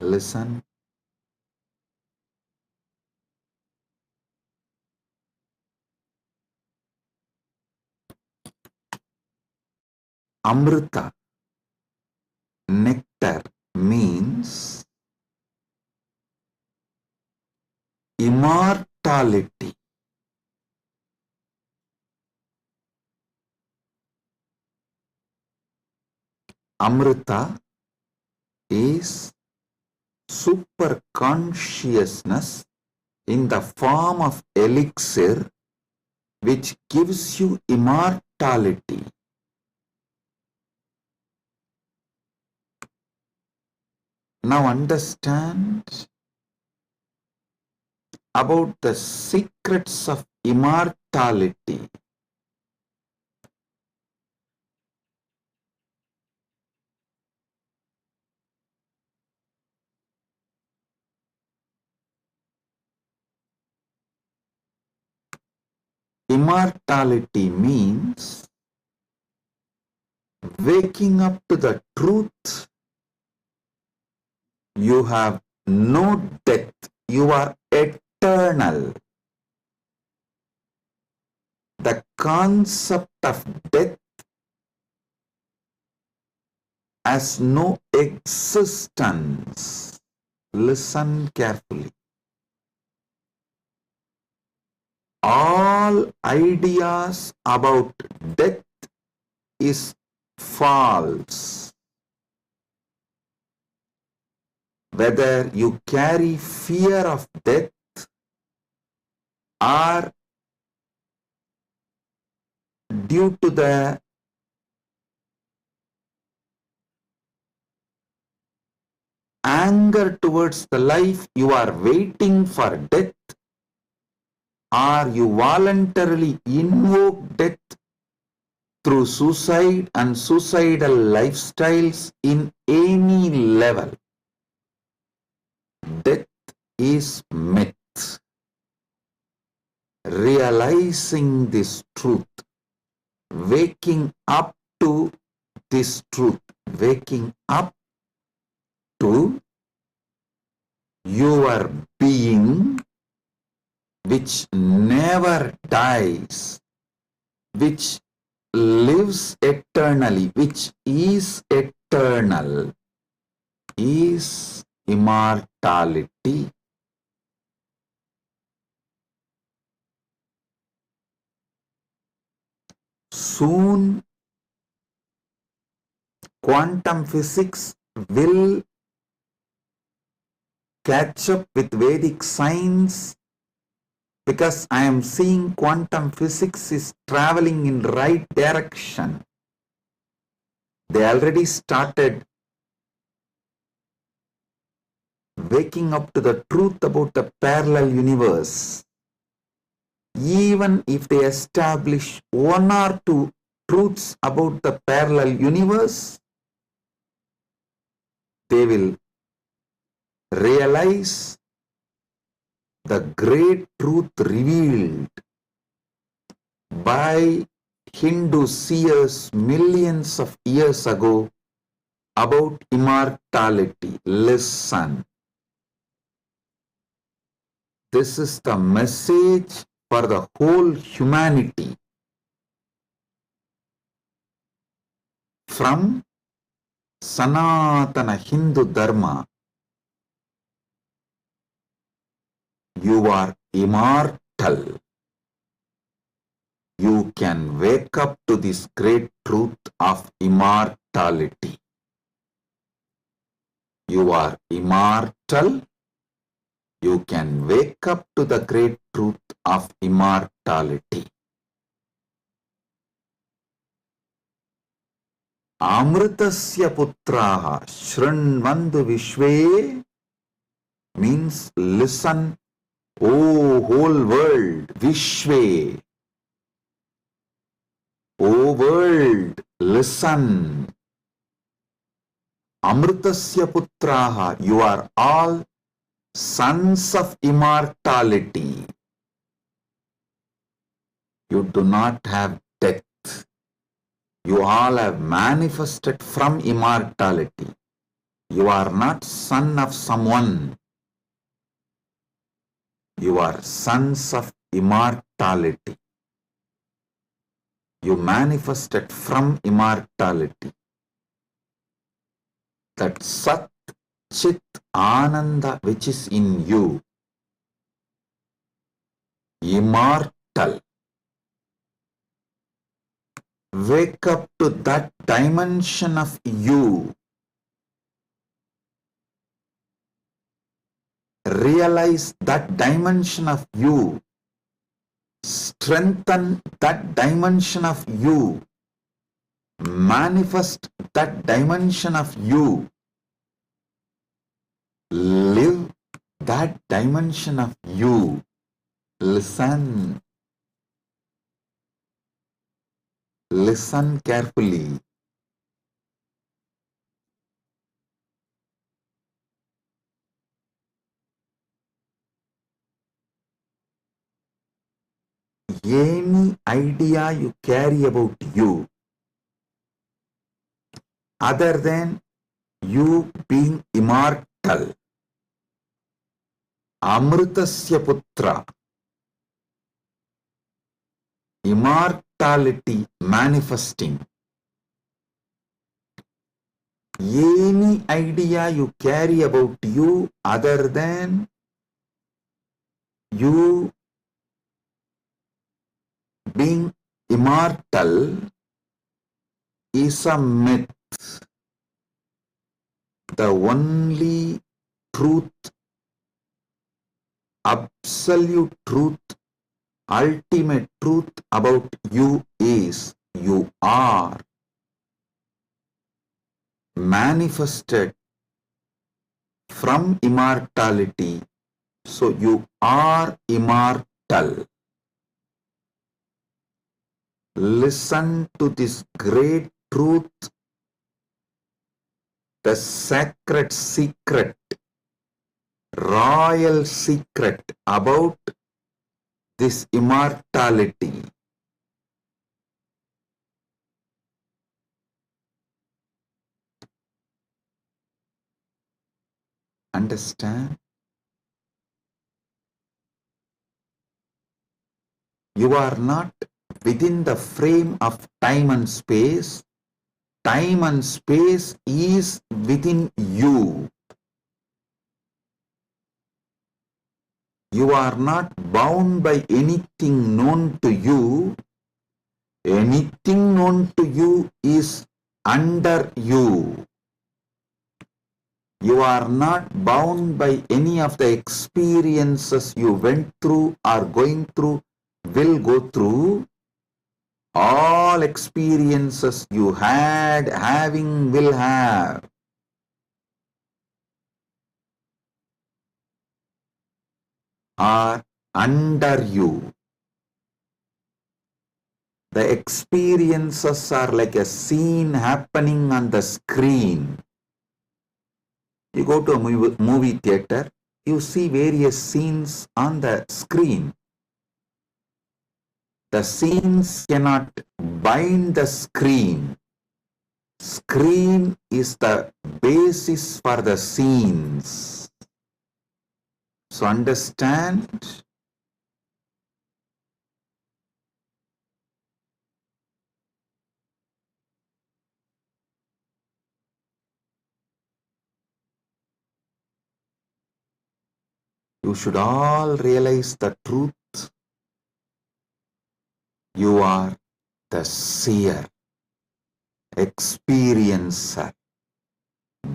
Listen. Amrita, nectar, means immortality. Amrita is super consciousness in the form of elixir which gives you immortality. Now understand about the secrets of immortality. Immortality means waking up to the truth. You have no death. You are eternal. The concept of death has no existence. Listen carefully. All ideas about death is false. Whether you carry fear of death or due to the anger towards the life you are waiting for death, or you voluntarily invoke death through suicide and suicidal lifestyles in any level. Death is myth. Realizing this truth, waking up to this truth, waking up to your being which never dies, which lives eternally, which is eternal, is immortality. Soon, quantum physics will catch up with Vedic science, because I am seeing quantum physics is traveling in right direction. They already started waking up to the truth about the parallel universe. Even if they establish one or two truths about the parallel universe, they will realize the great truth revealed by Hindu seers millions of years ago about immortality. Listen. This is the message for the whole humanity. From Sanatana Hindu Dharma, you are immortal. You can wake up to this great truth of immortality. You are immortal. You can wake up to the great truth of immortality. Amritasya putraha shrinvandu vishve means listen, O whole world, vishve. O world, listen. Amritasya putraha, you are all sons of immortality. You do not have death. You all have manifested from immortality. You are not son of someone. You are sons of immortality. You manifested from immortality. That Sat Chit Ananda which is in you, immortal. Wake up to that dimension of you. Realize that dimension of you. Strengthen that dimension of you. Manifest that dimension of you. Live that dimension of you. Listen. Listen carefully. Any idea you carry about you, other than you being immortal, Amritasya Putra, immortality manifesting, any idea you carry about you other than you being immortal is a myth. The only truth, absolute truth, ultimate truth about you is you are manifested from immortality. So you are immortal. Listen to this great truth, the sacred secret, royal secret about this immortality. Understand? You are not within the frame of time and space. Time and space is within you. You are not bound by anything known to you. Anything known to you is under you. You are not bound by any of the experiences you went through, are going through, will go through. All experiences you had, having, will have, are under you. The experiences are like a scene happening on the screen. You go to a movie theater, you see various scenes on the screen. The scenes cannot bind the screen. Screen is the basis for the scenes. So understand? You should all realize the truth. You are the seer, experiencer,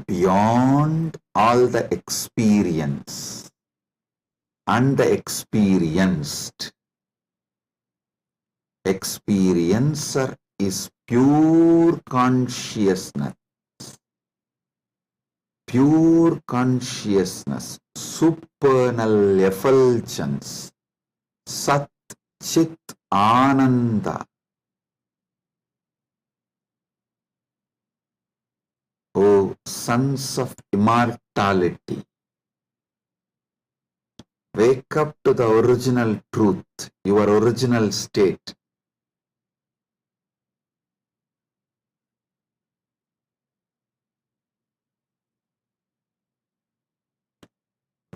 beyond all the experience and the experienced. Experiencer is pure consciousness. Pure consciousness, supernal effulgence, Sat Chit Ananda. O sons of immortality, wake up to the original truth, your original state.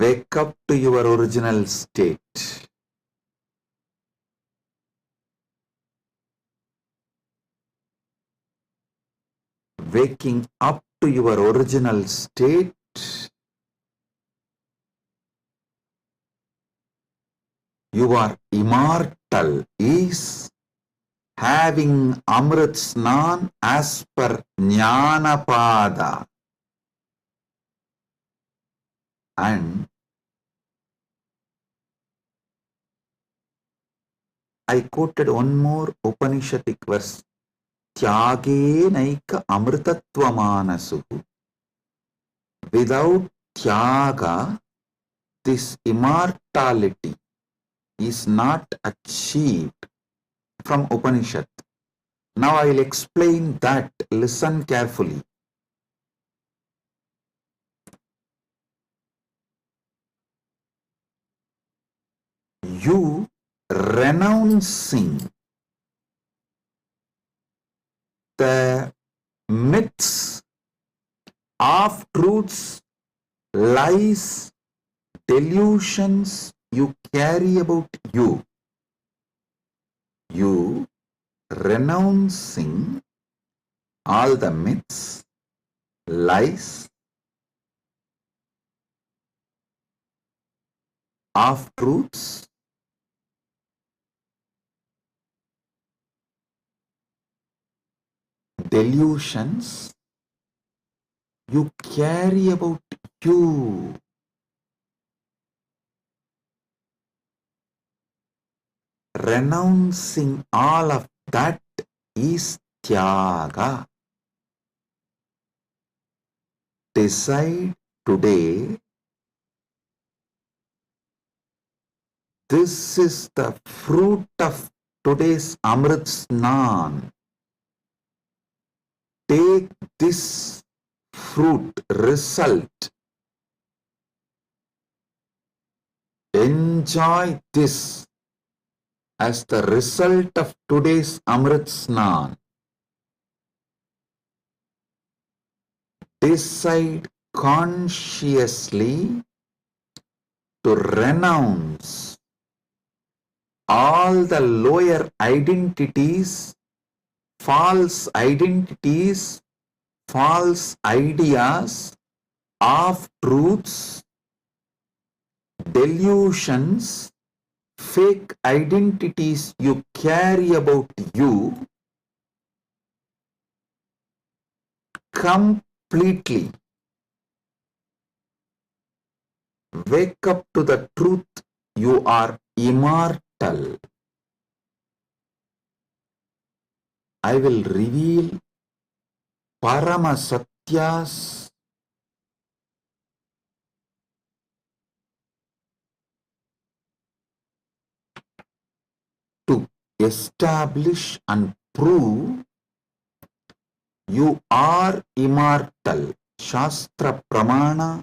Wake up to your original state. Waking up to your original state you are immortal is having Amrit Snan as per Jnanapada. And I quoted one more Upanishadic verse. Tyage naika amritattva manasu. Without tyaga, this immortality is not achieved from Upanishad. Now I will explain that. Listen carefully. You renouncing the myths, half-truths, lies, delusions you carry about you. You renouncing all the myths, lies, half-truths, delusions you carry about you. Renouncing all of that is tyaga. Decide today, this is the fruit of today's Amrit Snan. Take this fruit, result. Enjoy this as the result of today's Amrit Snan. Decide consciously to renounce all the lower identities, false ideas, half-truths, delusions, fake identities you carry about you completely. Wake up to the truth, you are immortal. I will reveal Parama Satyas to establish and prove you are immortal. Shastra Pramana,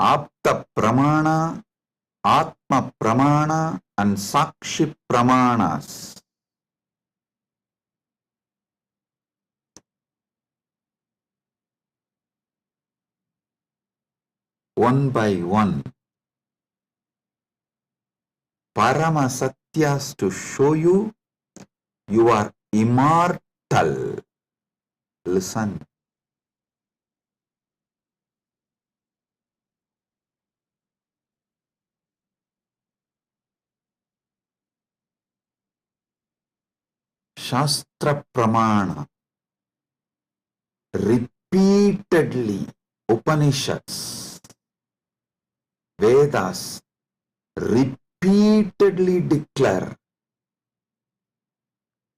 Apta Pramana, Atma Pramana and Sakshi Pramanas. One by one. Parama Satyas to show you you are immortal. Listen. Shastra Pramana. Repeatedly Upanishads, Vedas repeatedly declare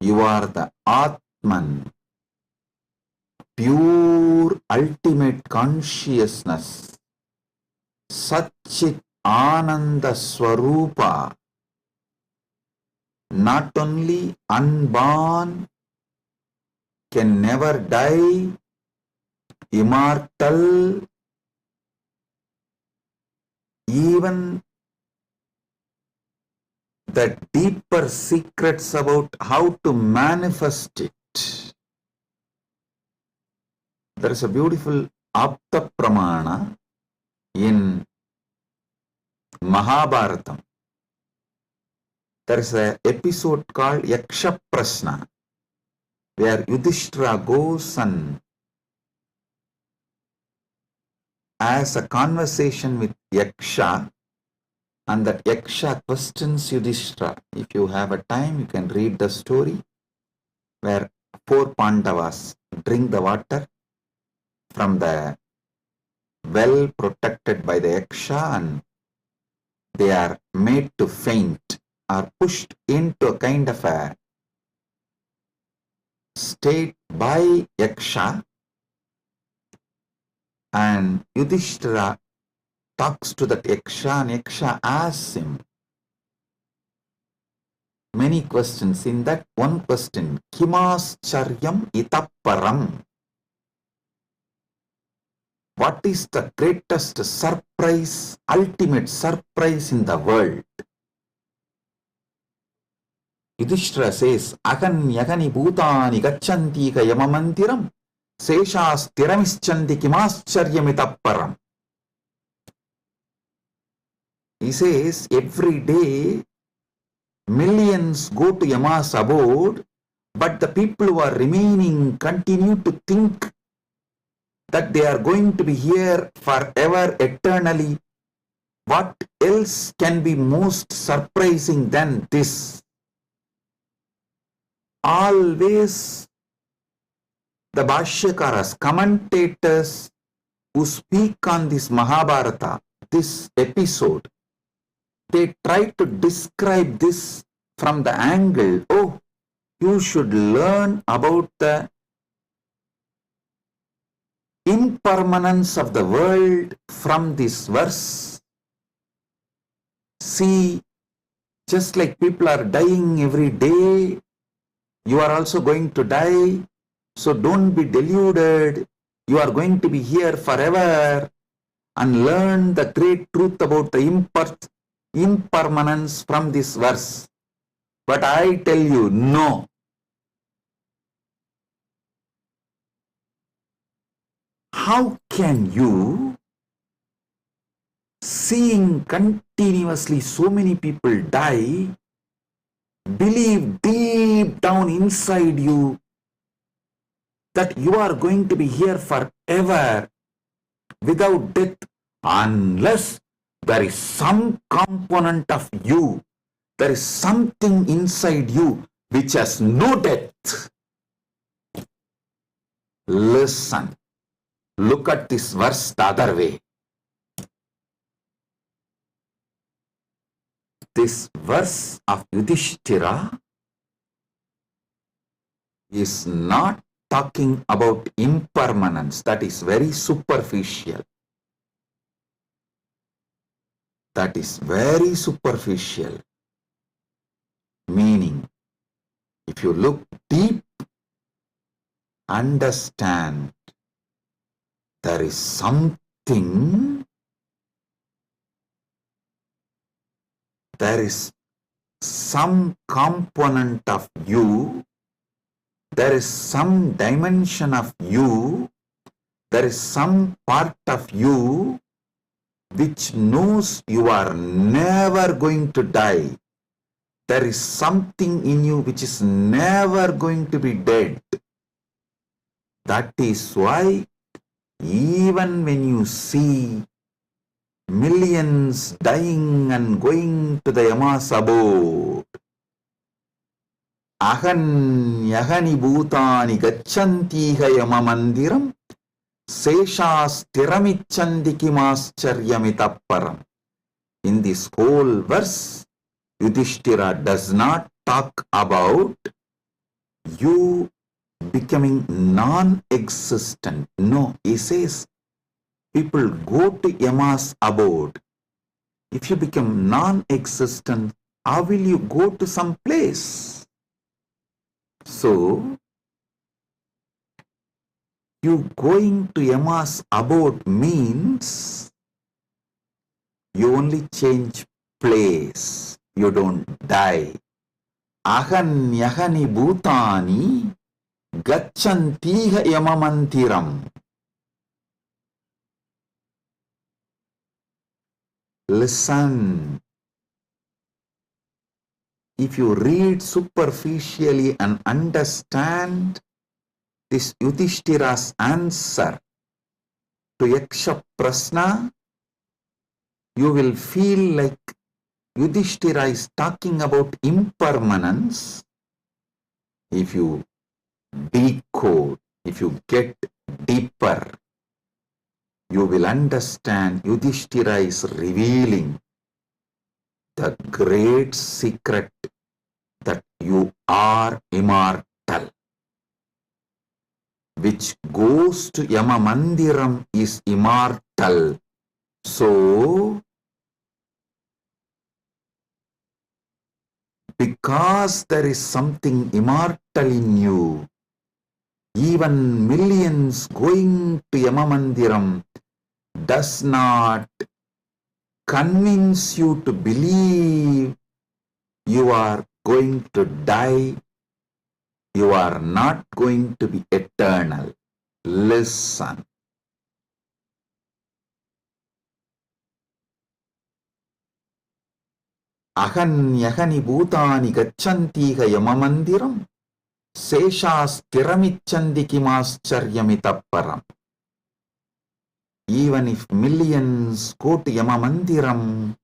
you are the Atman, pure ultimate consciousness, Satchit Ananda Swarupa, not only unborn, can never die, immortal, even the deeper secrets about how to manifest it. There is a beautiful Apta Pramana In Mahabharatam, there is an episode called Yaksha Prashna, where Yudhishthira goes and has a conversation with Yaksha, and that Yaksha questions Yudhishthira. If you have a time, you can read the story where 4 Pandavas drink the water from the well protected by the Yaksha, and they are made to faint, are pushed into a kind of a state by Yaksha, and Yudhishthira talks to that Yaksha, and Yaksha asks him many questions. In that one question, Kimascharyam itapparam, what is the greatest surprise, ultimate surprise in the world? Yudhishthira says, Agan yagani bhutani gacchanti ka yamamantiram seshas tiramischanti kimascharyamitaparam. He says, every day millions go to Yama's abode, but the people who are remaining continue to think that they are going to be here forever, eternally. What else can be most surprising than this? Always the Bhashyakaras, commentators who speak on this Mahabharata, this episode, they try to describe this from the angle, oh, you should learn about the impermanence of the world from this verse. See, just like people are dying every day, you are also going to die. So don't be deluded. You are going to be here forever, and learn the great truth about the impermanence from this verse. But I tell you, no. How can you, seeing continuously so many people die, believe deep down inside you that you are going to be here forever without death, unless there is some component of you, there is something inside you which has no death? Listen. Look at this verse the other way. This verse of Yudhishthira is not talking about impermanence. That is very superficial. That is very superficial. Meaning, if you look deep, understand, there is something, there is some component of you, there is some dimension of you, there is some part of you which knows you are never going to die. There is something in you which is never going to be dead. That is why even when you see millions dying and going to the Yama's abode, Ahan yagani bhutani gacchantiha yamamandiram seshas tiramicchanti kimascharyamitaparam. In this whole verse, Yudhishthira does not talk about you becoming non-existent. No, he says, people go to Yama's abode. If you become non-existent, how will you go to some place? So, you going to Yama's abode means you only change place. You don't die. Ahan yagani bhutani gacchantiha yamamantiram. Listen. If you read superficially and understand this Yudhishthira's answer to Yaksha Prasna, you will feel like Yudhishthira is talking about impermanence. If you decode, if you get deeper, you will understand Yudhishthira is revealing the great secret that you are immortal. Which goes to Yama Mandiram is immortal. So, because there is something immortal in you, even millions going to Yama Mandiram does not convince you to believe you are going to die. You are not going to be eternal. Listen. Ahanyahani bhutani gacchantiha yamamandiram seshasthiramichandi kimascharyamitapparam. Even if millions go to Yamamandiram,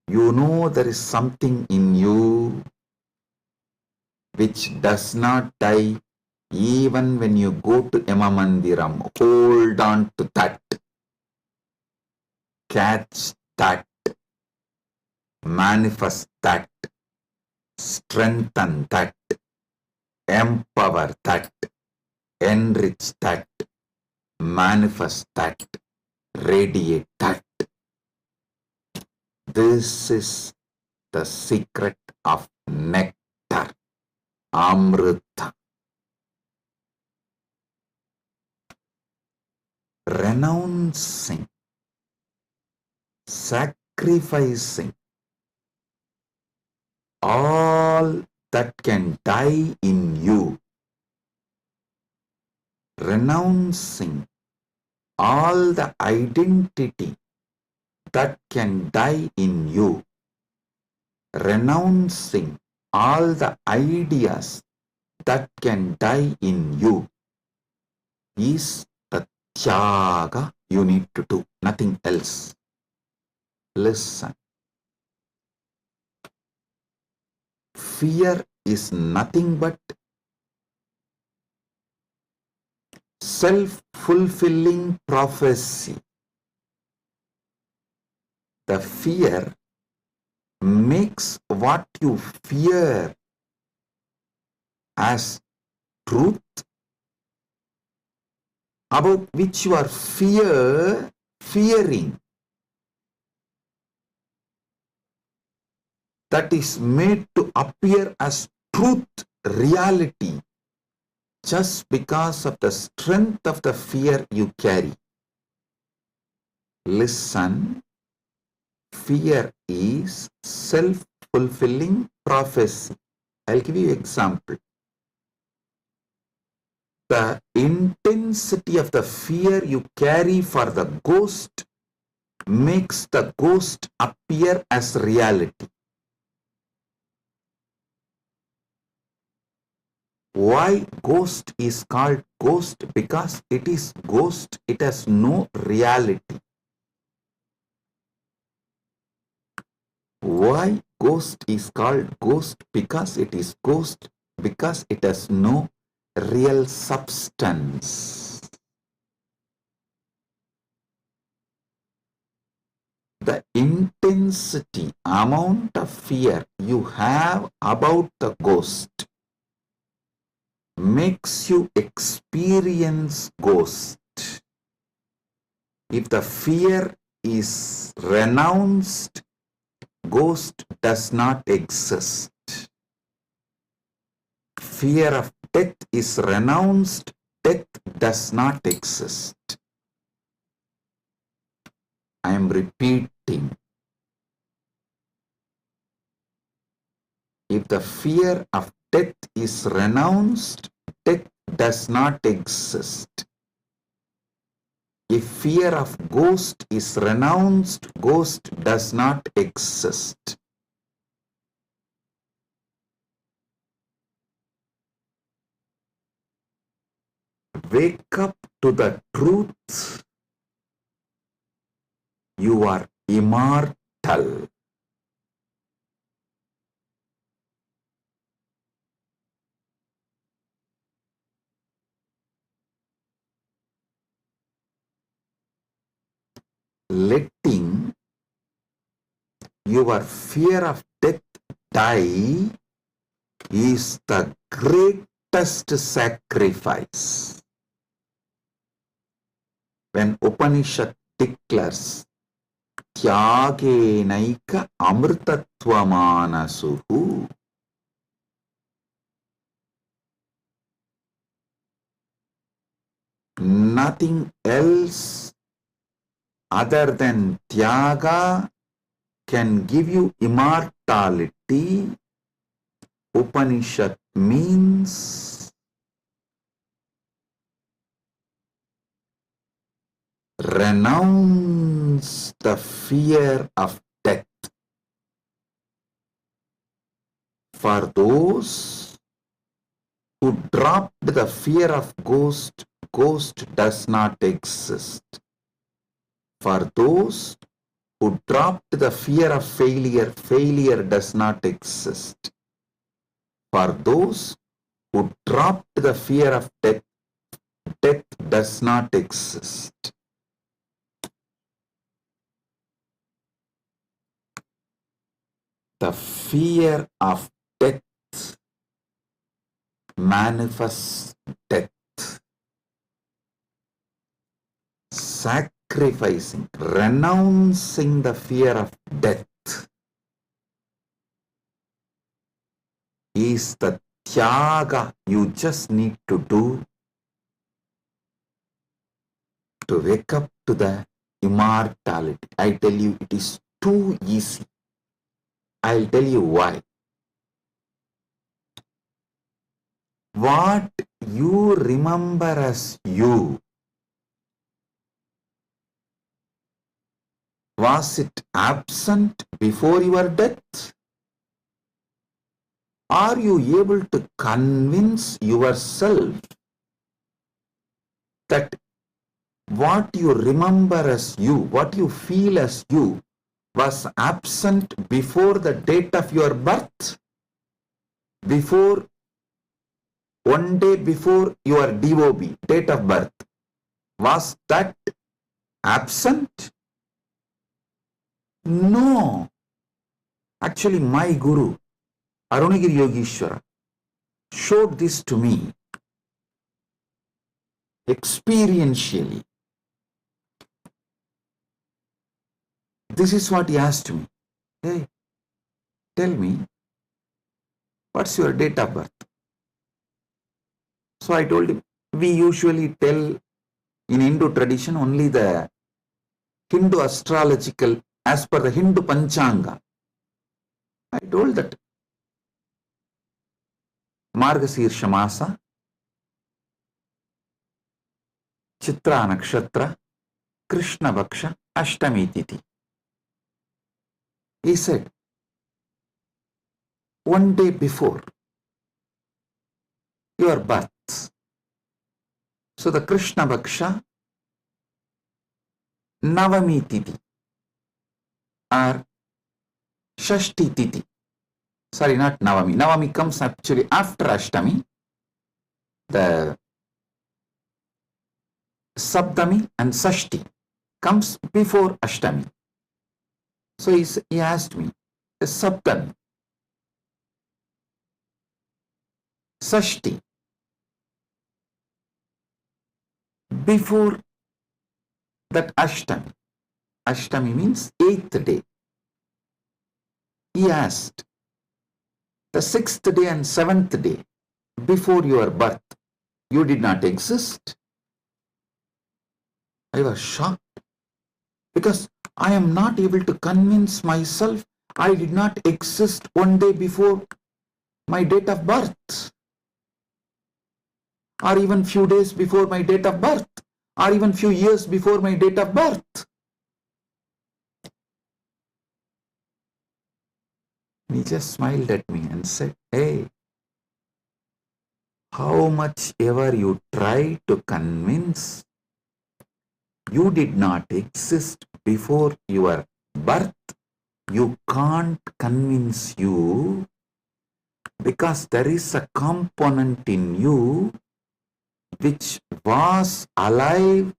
you know there is something in you which does not die even when you go to Yamamandiram. Hold on to that. Catch that. Manifest that. Strengthen that. Empower that. Enrich that. Manifest that. Radiate that. This is the secret of nectar. Amrita. Renouncing, sacrificing all that can die in you, renouncing all the identity that can die in you, renouncing all the ideas that can die in you is the tyaga you need to do, nothing else. Listen. Fear is nothing but self-fulfilling prophecy. The fear makes what you fear as truth, about which you are fearing, that is made to appear as truth, reality, just because of the strength of the fear you carry. Listen, fear is self-fulfilling prophecy. I'll give you an example. The intensity of the fear you carry for the ghost makes the ghost appear as reality. Why ghost is called ghost? Because it is ghost, it has no reality. Why ghost is called ghost? Because it is ghost, because it has no real substance. The intensity, amount of fear you have about the ghost makes you experience ghost. If the fear is renounced, ghost does not exist. Fear of death is renounced, death does not exist. I am repeating. If the fear of death is renounced, death does not exist. if fear of ghost is renounced, ghost does not exist. Wake up to the truth. You are immortal. Letting your fear of death die is the greatest sacrifice. When Upanishad declares Tyagenaika amrtatvamanasuhu, nothing else other than Tyaga can give you immortality. Upanishad means renounce the fear of death. For those who dropped the fear of ghost, ghost does not exist. For those who dropped the fear of failure, failure does not exist. For those who dropped the fear of death, death does not exist. The fear of death manifests death. Sacrificing, renouncing the fear of death is the tyaga you just need to do to wake up to the immortality. I tell you, it is too easy. I'll tell you why. What you remember as you, was it absent before your death? Are you able to convince yourself that what you remember as you, what you feel as you, was absent before the date of your birth? Before, one day before your DOB, date of birth, was that absent? No. Actually, my Guru, Arunagiri Yogeshwara, showed this to me experientially. This is what he asked me. Hey, tell me, what's your date of birth? So I told him, we usually tell in Hindu tradition only the Hindu astrological, as per the Hindu Panchanga. I told that Margasirsha Masa, Chitra Nakshatra, Krishna Bhaksha, Ashtami Titi. He said, one day before your birth, so the Krishna Bhaksha, Navami Titi, or Shashti Titi. Sorry, not Navami. Navami comes actually after Ashtami. The Saptami and Sashti comes before Ashtami. So he asked me, the Saptami, Sashti, before that Ashtami. Ashtami means 8th day. He asked, the 6th day and 7th day before your birth, you did not exist? I was shocked because I am not able to convince myself I did not exist one day before my date of birth, or even few days before my date of birth, or even few years before my date of birth. He just smiled at me and said, hey, how much ever you try to convince, you did not exist before your birth, you can't convince you, because there is a component in you which was alive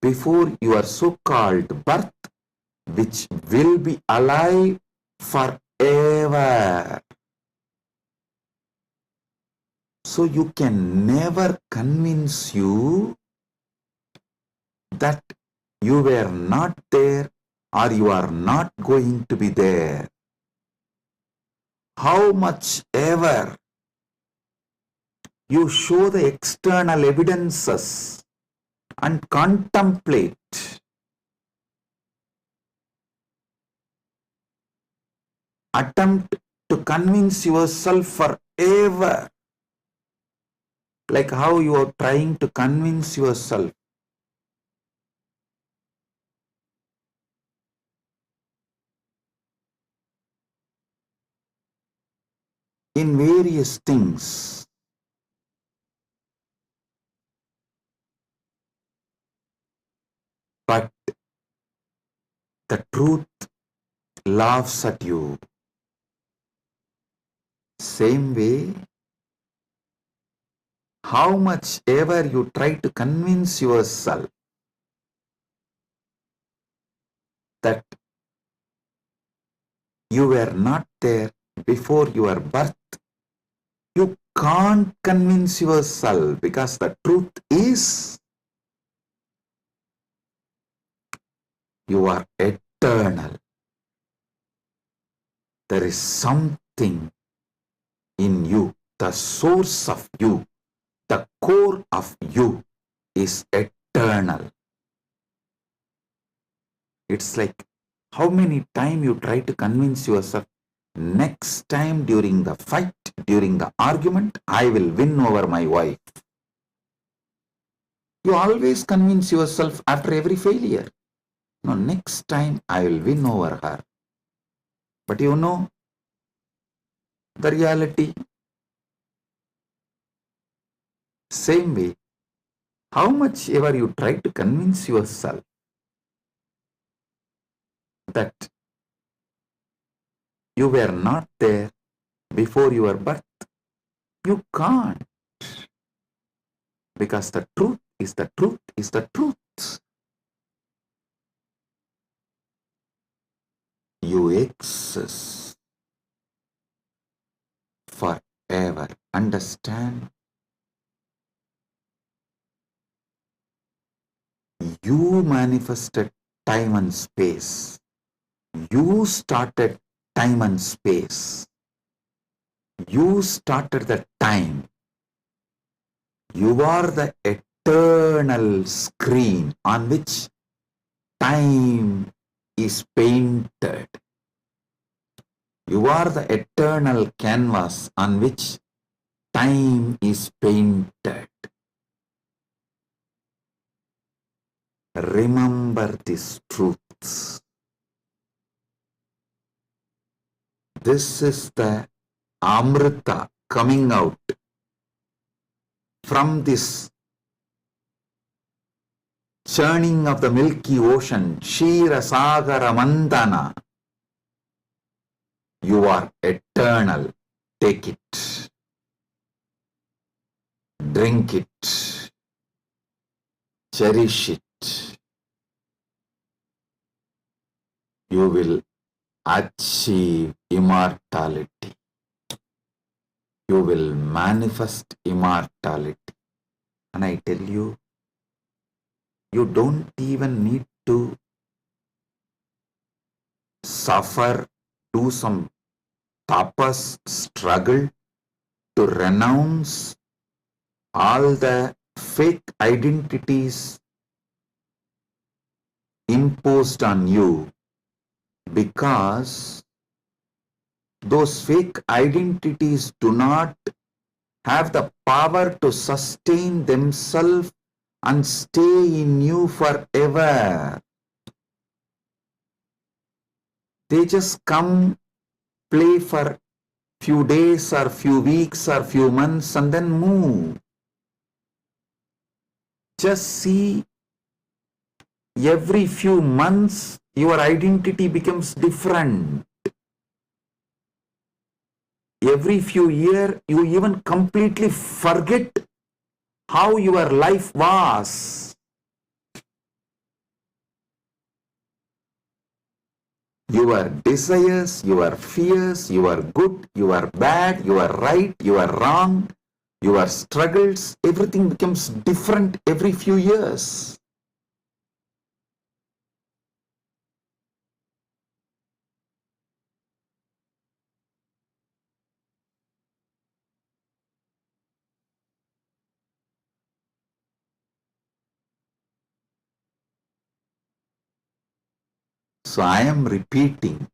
before your so-called birth, which will be alive forever. So you can never convince you that you were not there or you are not going to be there. How much ever you show the external evidences and contemplate, attempt to convince yourself forever, like how you are trying to convince yourself in various things. But the truth laughs at you. Same way, how much ever you try to convince yourself that you were not there before your birth, you can't convince yourself, because the truth is you are eternal. There is something in you, the source of you, the core of you is eternal. It's like how many times you try to convince yourself, next time during the fight, during the argument, I will win over my wife. You always convince yourself after every failure, no, next time I will win over her. But you know the reality. Same way, how much ever you try to convince yourself that you were not there before your birth, you can't, because the truth is the truth is the truth. You exist forever. Understand? You manifested time and space. You started time and space. You started the time. You are the eternal screen on which time is painted. You are the eternal canvas on which time is painted. Remember these truths. This is the Amrita coming out from this churning of the Milky Ocean, Shira Sagara Mandana. You are eternal. Take it. Drink it. Cherish it. You will achieve immortality. You will manifest immortality. And I tell you, you don't even need to suffer, do some tapas, struggle to renounce all the fake identities imposed on you, because those fake identities do not have the power to sustain themselves and stay in you forever. They just come, play for few days or few weeks or few months and then move. Just see, every few months your identity becomes different. Every few years you even completely forget how your life was. Your desires, your fears, your good, your bad, your right, your wrong, your struggles, everything becomes different every few years. So I am repeating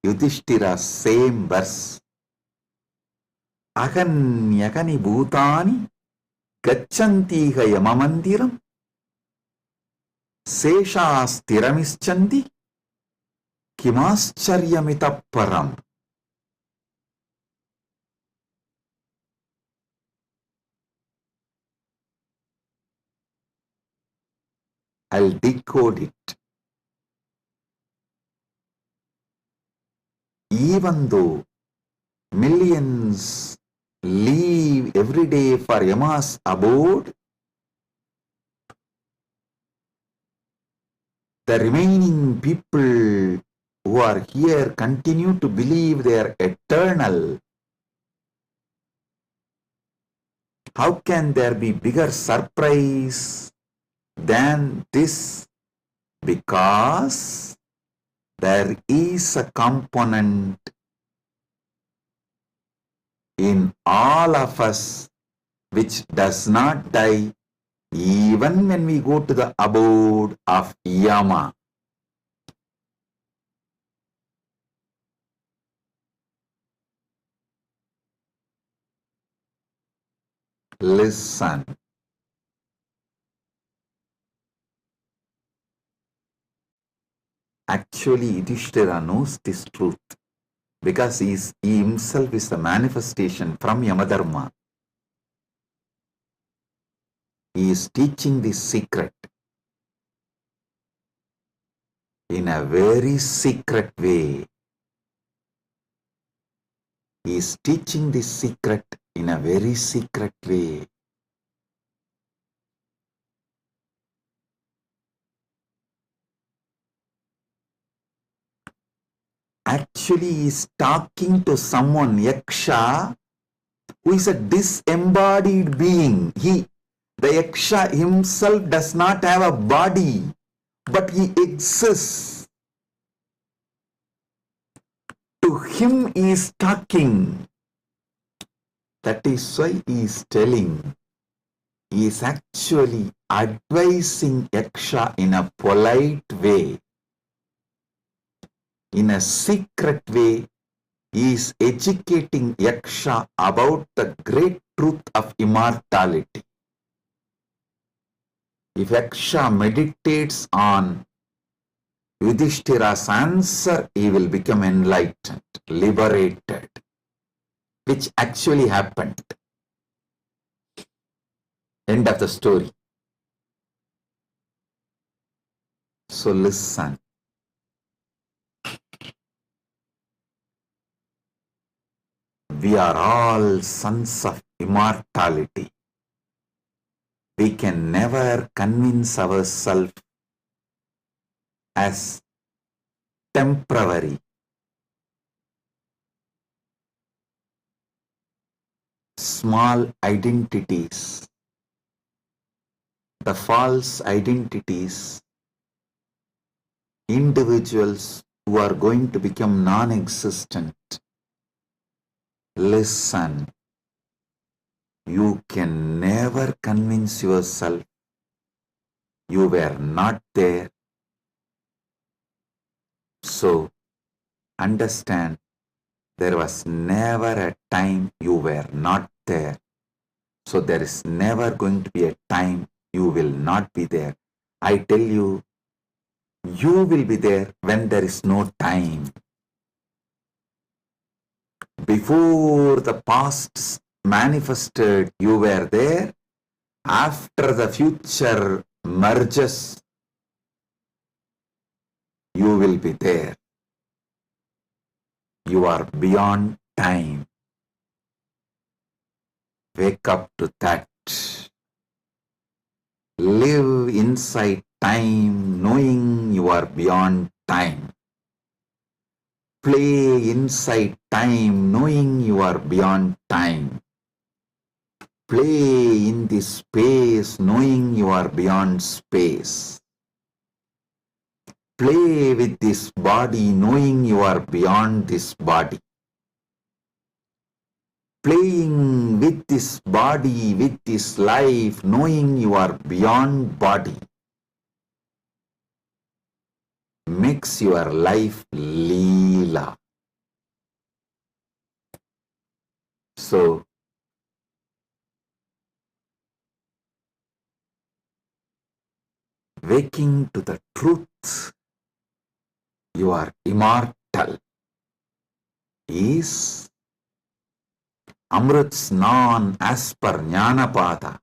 Yudhishthira's same verse. Aganyagani bhutani gachantiha yamamandiram seshasthiramischanti kimascharyamitapparam. I'll decode it. Even though millions leave every day for Yama's abode, the remaining people who are here continue to believe they are eternal. How can there be bigger surprise than this? Because there is a component in all of us which does not die even when we go to the abode of Yama. Listen. Actually, Yudhishthira knows this truth because he himself is a manifestation from Yamadharma. He is teaching this secret in a very secret way. He is teaching this secret in a very secret way. Actually, he is talking to someone, Yaksha, who is a disembodied being. The Yaksha himself does not have a body, but he exists. To him he is talking. That is why he is telling. He is actually advising Yaksha in a polite way. In a secret way, he is educating Yaksha about the great truth of immortality. If Yaksha meditates on Yudhishthira's answer, he will become enlightened, liberated, which actually happened. End of the story. So listen. We are all sons of immortality. We can never convince ourselves as temporary. Small identities, the false identities, individuals who are going to become non-existent. Listen, you can never convince yourself you were not there. So, understand, there was never a time you were not there. So, there is never going to be a time you will not be there. I tell you, you will be there when there is no time. Before the past manifested, you were there. After the future merges, you will be there. You are beyond time. Wake up to that. Live inside time, knowing you are beyond time. Play inside time, knowing you are beyond time. Play in this space, knowing you are beyond space. Play with this body, knowing you are beyond this body. Playing with this body, with this life, knowing you are beyond body, makes your life Leela. So, waking to the truth, you are immortal, is Amrit Snan as per Jnanapada,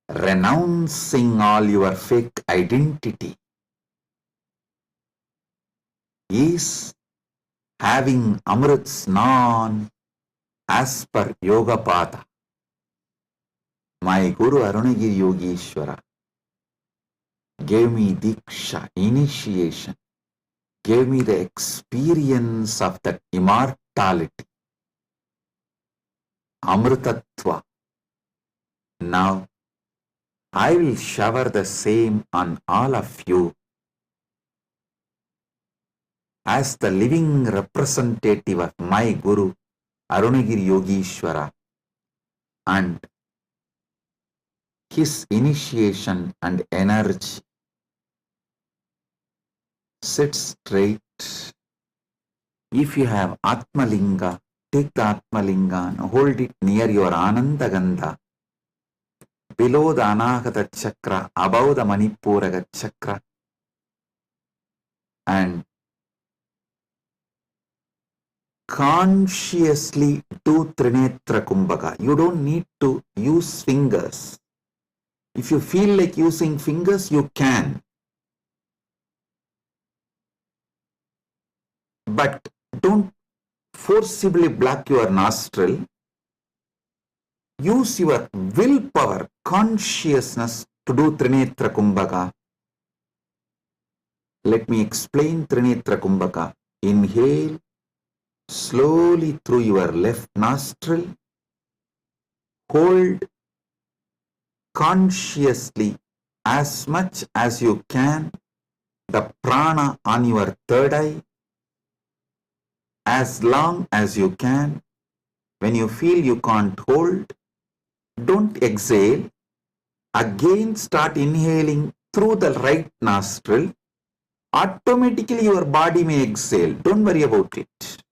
renouncing all your fake identity, is having Amrit Snan as per Yogapada. My Guru Arunagiri Yogeshwara gave me Diksha, initiation, gave me the experience of that immortality, Amritatva. Now, I will shower the same on all of you as the living representative of my Guru, Arunagiri Yogeshwara, and his initiation and energy. Sit straight. If you have Atmalinga, take the Atmalinga and hold it near your Anandagandha, below the Anahata Chakra, above the Manipuraga Chakra, and consciously do Trinetra Kumbhaka. You don't need to use fingers. If you feel like using fingers, you can. But don't forcibly block your nostril. Use your willpower, consciousness to do Trinetra Kumbhaka. Let me explain Trinetra Kumbhaka. Inhale slowly through your left nostril. Hold consciously as much as you can the prana on your third eye, as long as you can. When you feel you can't hold, don't exhale. Again start inhaling through the right nostril. Automatically your body may exhale. Don't worry about it.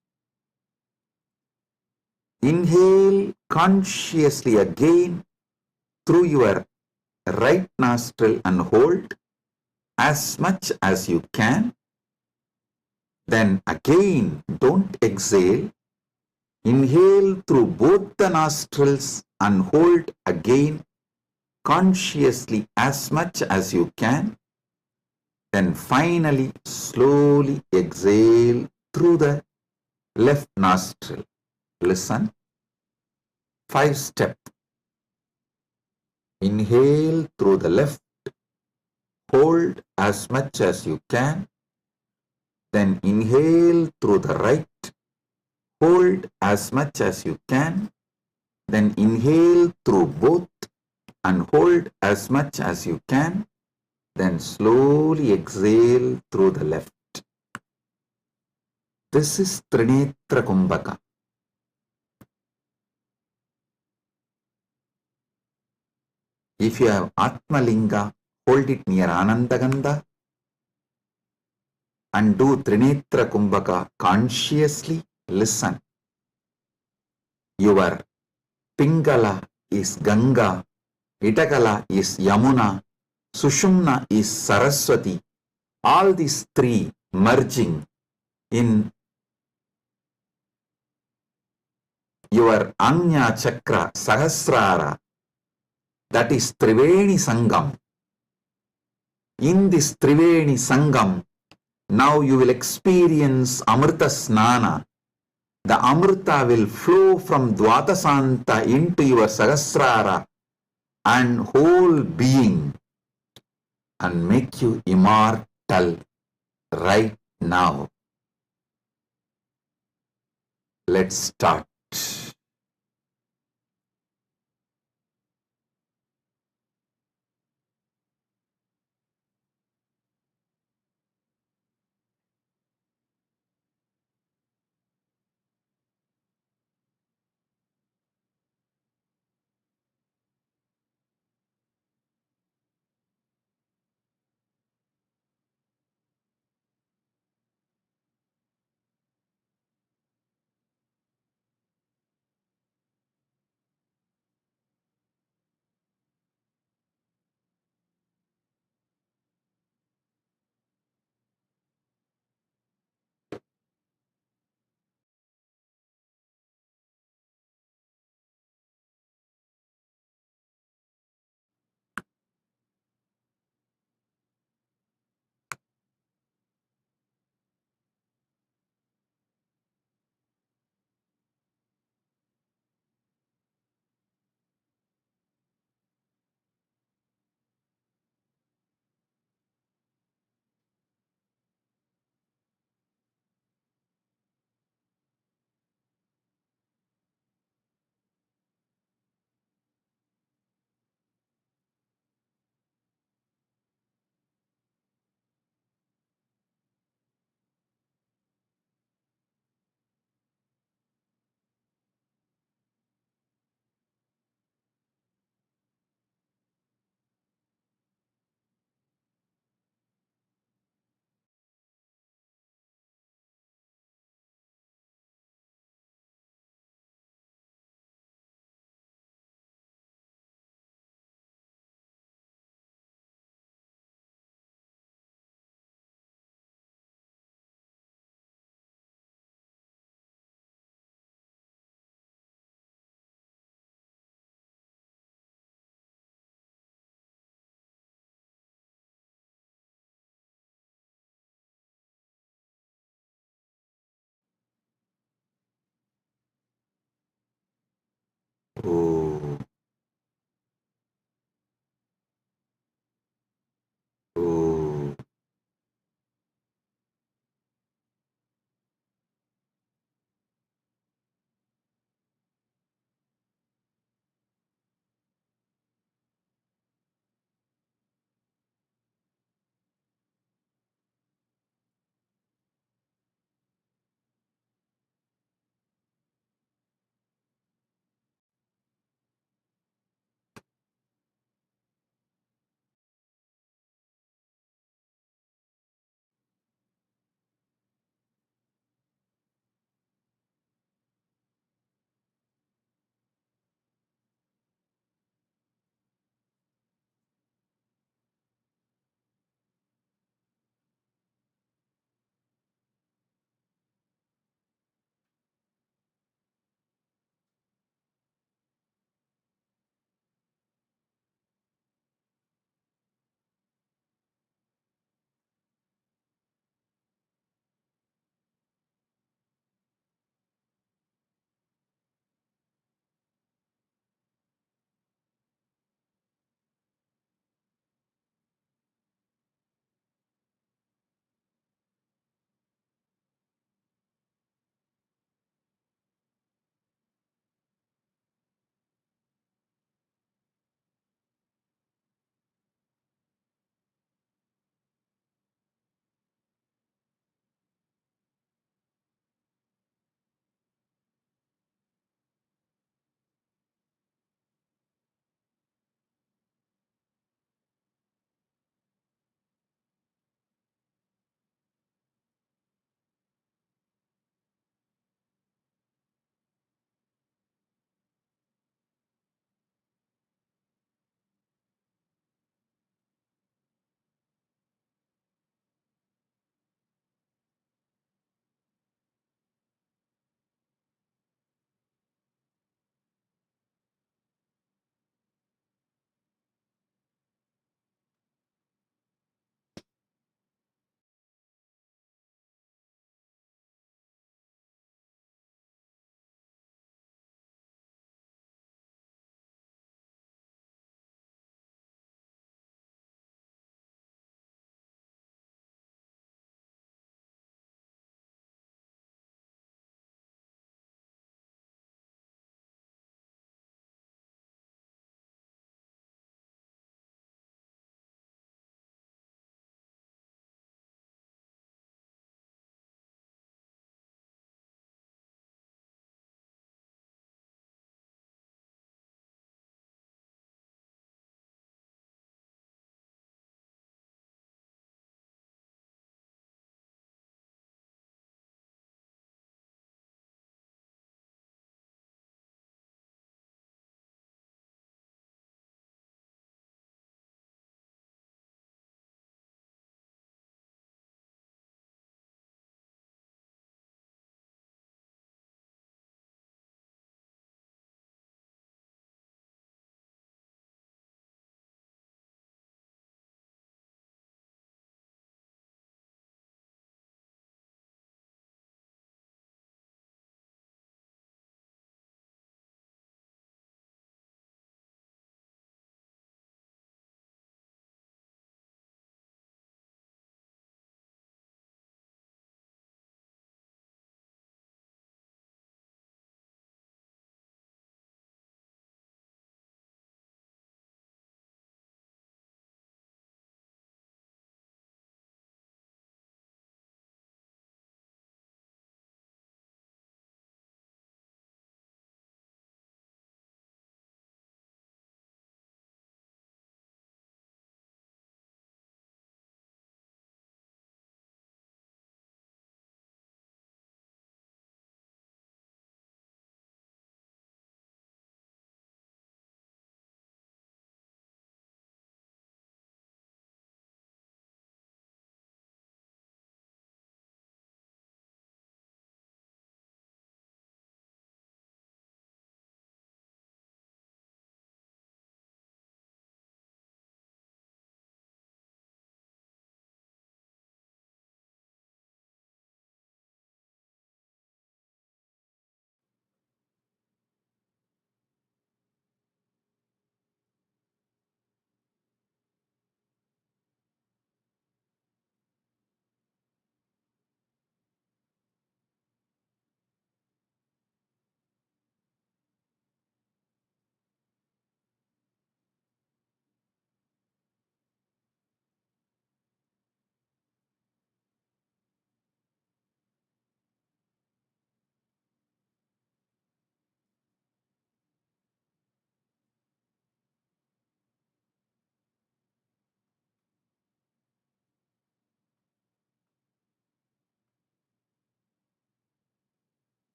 Inhale consciously again through your right nostril and hold as much as you can. Then again, don't exhale. Inhale through both the nostrils and hold again consciously as much as you can. Then finally, slowly exhale through the left nostril. Listen. 5-step. Inhale through the left. Hold as much as you can. Then inhale through the right. Hold as much as you can. Then inhale through both and hold as much as you can. Then slowly exhale through the left. This is Trinetra Kumbhaka. If you have Atmalinga, hold it near Anandagandha and do Trinetra Kumbhaka consciously. Listen. Your Pingala is Ganga Itakala is Yamuna, Sushumna is Saraswati. All these three merging in your Anya Chakra Sahasrara, that is Triveni Sangam. In this Triveni Sangam, now you will experience Amrita Snana. The Amrita will flow from Dvatasanta into your Sahasrara and whole being and make you immortal right now. Let's start.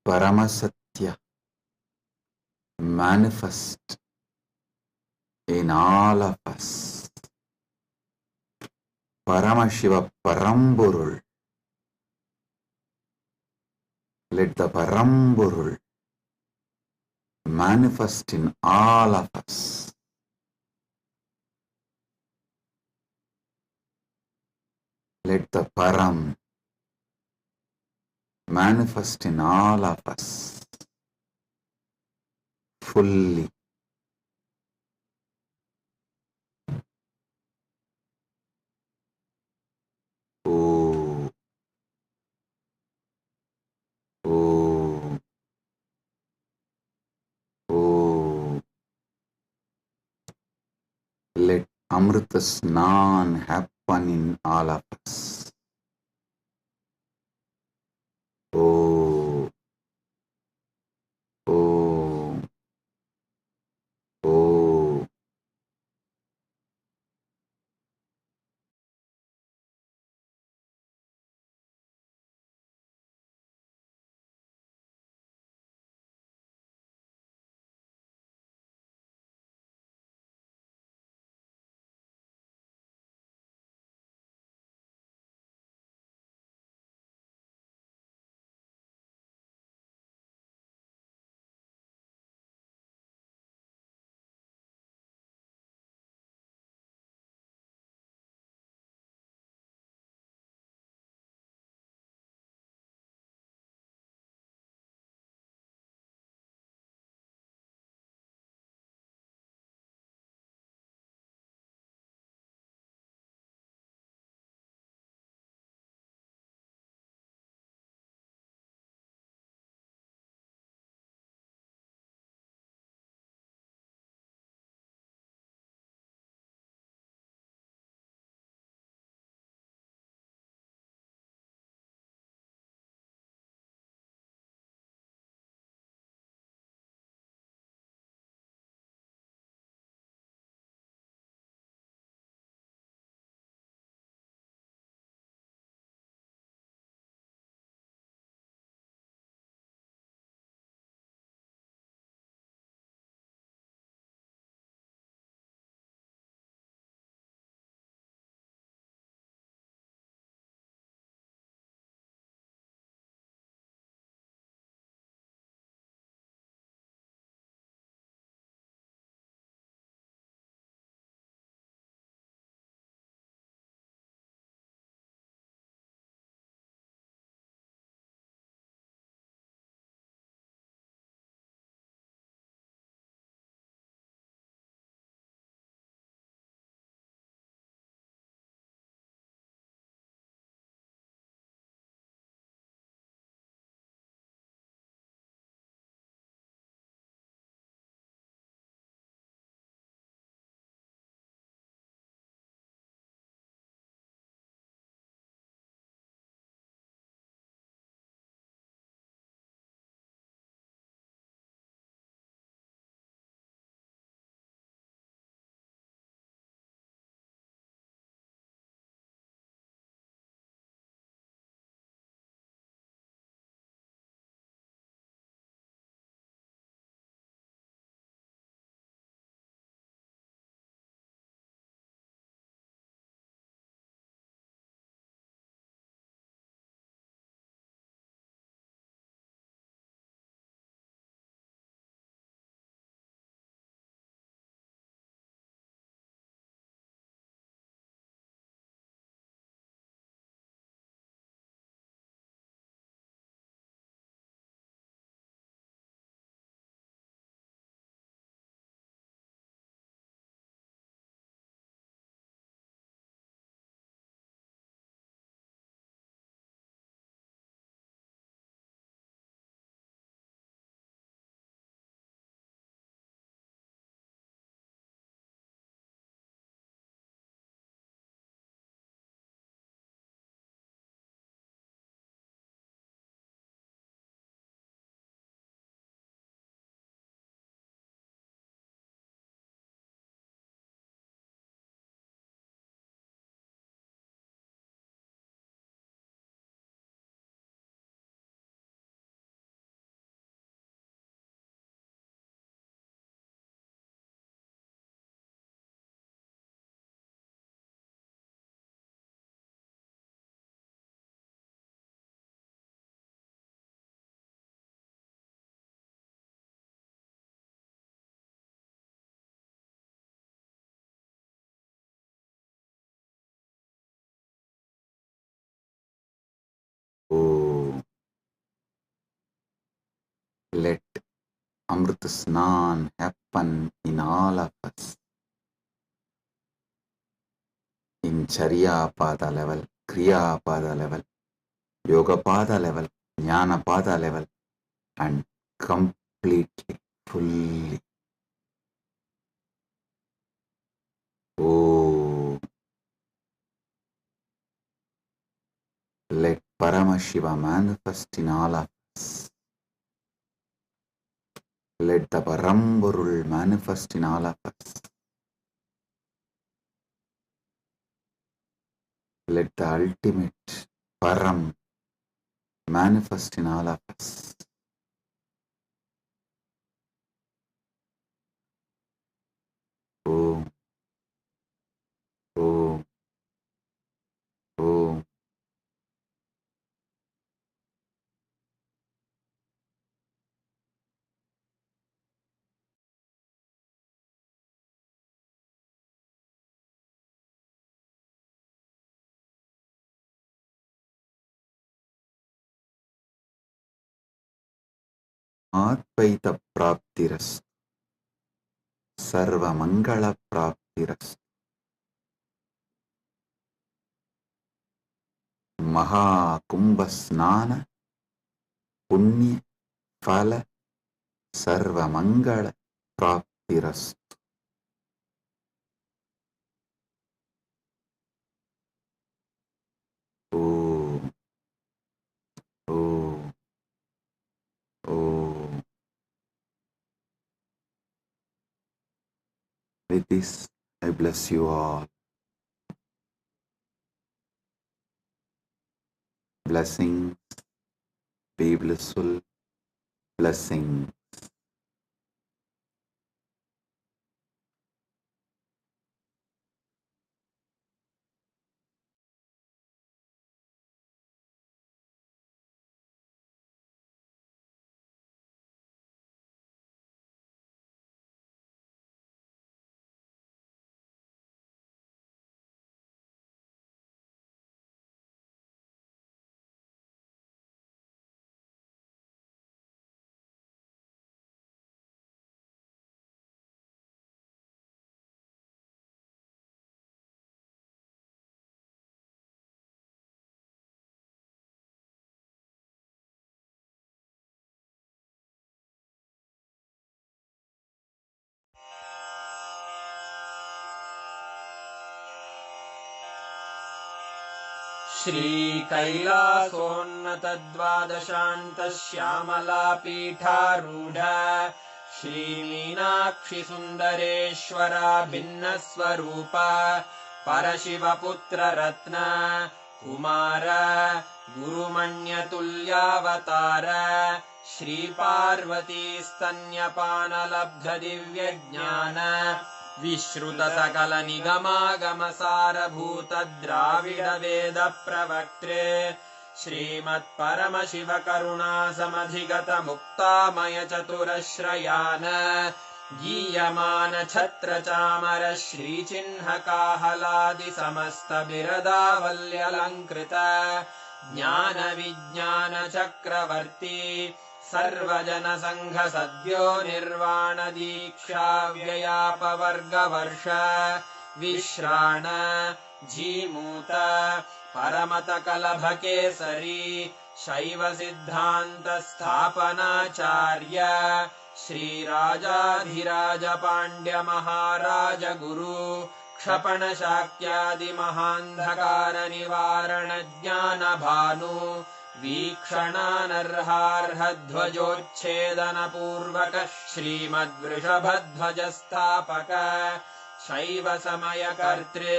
Paramasatya manifest in all of us. Paramashiva Paramburul. Let the Paramburul manifest in all of us. Let the Param manifest in all of us fully. Oh, oh, oh. Let Amrita Snan happen in all of us. Oh, oh, oh. Let Amrit Snan happen in all of us. In Charya Pada level, Kriya Pada level, Yoga Pada level, Jnana Pada level, and completely, fully. Oh, let Paramashiva manifest in all of us. Let the Paramburul manifest in all of us. Let the ultimate Param manifest in all of us. Om, Om, Om. Advaita Praptiras, Sarva Mangala Praptiras, MahaKumbh Snana, Punya Phala, Sarva Mangala Praptiras. Om, Om, Om. With this, I bless you all. Blessings, be blissful, blessings. श्रीकैलासोन्नतद्वादशान्तश्यामलापीठारूढ श्रीमीनाक्षिसुन्दरेश्वरा भिन्नस्वरूप परशिवपुत्ररत्न Kumar गुरुमण्यतुल्यावतार श्रीपार्वतीस्तन्यपानलब्धदिव्यज्ञान विश्रुतसकलनिगमागमसारभूतद्राविडवेदप्रवक्त्रे श्रीमत्परमशिवकरुणासमधिगतमुक्तामयचतुरश्रयान् गीयमानछत्रचामर श्रीचिह्नकाहलादिसमस्तबिरदावल्यलङ्कृत ज्ञानविज्ञानचक्रवर्ती सर्वजनसङ्घसद्यो निर्वाणदीक्षाव्ययापवर्गवर्ष विश्राण Jimuta परमतकलभकेसरी शैवसिद्धान्तस्थापनाचार्य श्रीराजाधिराजपाण्ड्यमहाराज गुरु क्षपणशाक्यादिमहान्धकारनिवारणज्ञानभानु वीक्षणानर्हार्हध्वजोच्छेदनपूर्वक श्रीमद्वृषभध्वजस्थापक शैवसमयकर्त्रे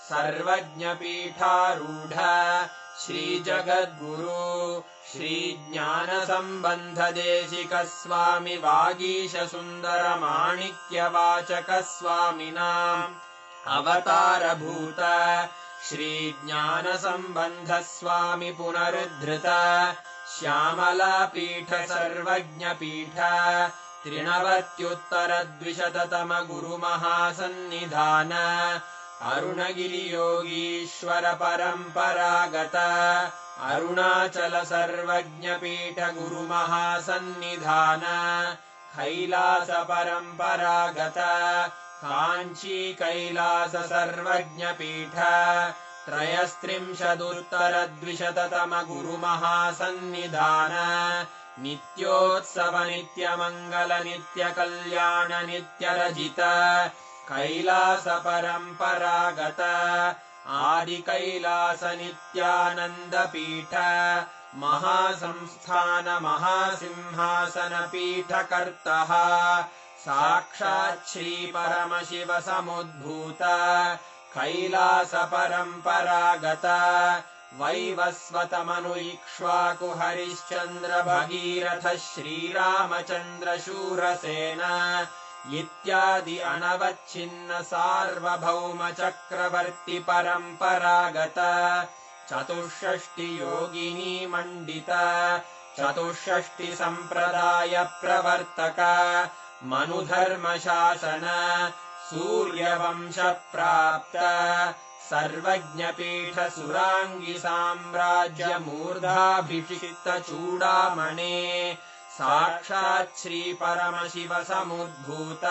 सर्वज्ञपीठारूढ श्रीजगद्गुरु श्रीज्ञानसम्बन्धदेशिकस्वामि वागीशसुन्दरमाणिक्यवाचकस्वामिनाम् अवतारभूत श्रीज्ञानसम्बन्धस्वामि पुनरुद्धृत श्यामलापीठ सर्वज्ञपीठ त्रिनवत्युत्तरद्विशततम गुरुमहासन्निधान अरुणगिरियोगीश्वर परम्परागत अरुणाचल सर्वज्ञपीठ गुरुमहासन्निधान कैलास परम्परागत काञ्ची कैलास सर्वज्ञपीठ त्रयस्त्रिंशदुत्तरद्विशततम गुरुमहासन्निधान नित्योत्सव नित्यमङ्गल नित्यकल्याण नित्यरजित कैलास परम्परागत आदि कैलास नित्यानन्दपीठ महासंस्थान महासिंहासन पीठकर्तः साक्षात् श्री परमशिव समुद्भूत कैलास परम्परागत वैवस्वतमनु इक्ष्वाकु हरिश्चन्द्र भगीरथ श्रीरामचन्द्र शूरसेन इत्यादि अनवच्छिन्न सार्वभौम चक्रवर्ति परम्परागत चतुष्षष्टि योगिनी मण्डित चतुष्षष्टि सम्प्रदाय प्रवर्तक मनुधर्म शासन सूर्यवंश प्राप्त सर्वज्ञपीठ सुराङ्गी साम्राज्य मूर्धाभिषिक्त चूडामणे साक्षात् श्री परमशिव समुद्भूत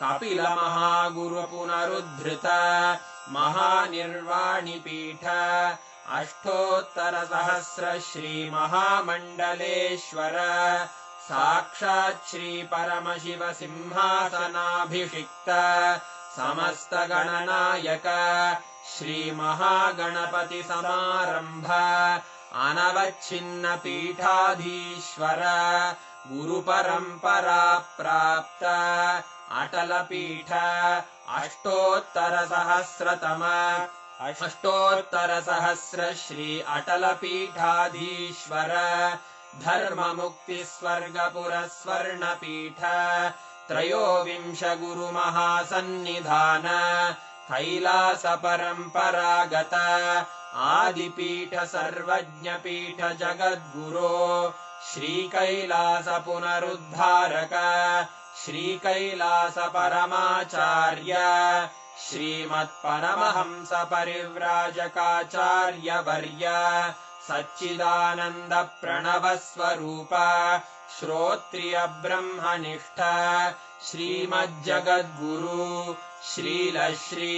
कपिल महागुरु पुनरुद्धृत महानिर्वाणिपीठ अष्टोत्तर सहस्र श्री महामण्डलेश्वर साक्षात् श्री परमशिव सिंहासनाभिषिक्त समस्त गणनायक श्री महागणपति समारंभ अनवच्छिन्न पीठाधीश्वर गुरुपरम्परा प्राप्त अटल पीठ अष्टोत्तर सहस्र श्री अटल पीठाधीश्वर धर्म मुक्ति स्वर्गपुर स्वर्ण पीठ त्रयोविंश गुरु महासन्निधान कैलास परम्परागत आदिपीठ सर्वज्ञपीठ जगद्गुरो श्री कैलास पुनरुद्धारक श्री कैलास परमाचार्य श्रीमत्परमहंस परिव्राजकाचार्य वर्य सच्चिदानन्द प्रणव स्वरूप श्रोत्रिय ब्रह्मनिष्ठ श्रीमज्जगद्गुरु श्रील श्री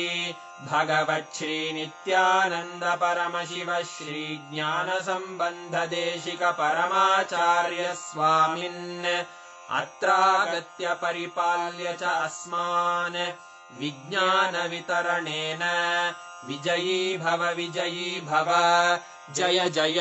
भगवच्छ्री नित्यानन्द परमशिव श्री ज्ञान सम्बन्ध देशिक परमाचार्य स्वामिन् अत्रागत्य परिपाल्य च अस्मान् विज्ञान वितरणेन विजयी भव जय जय।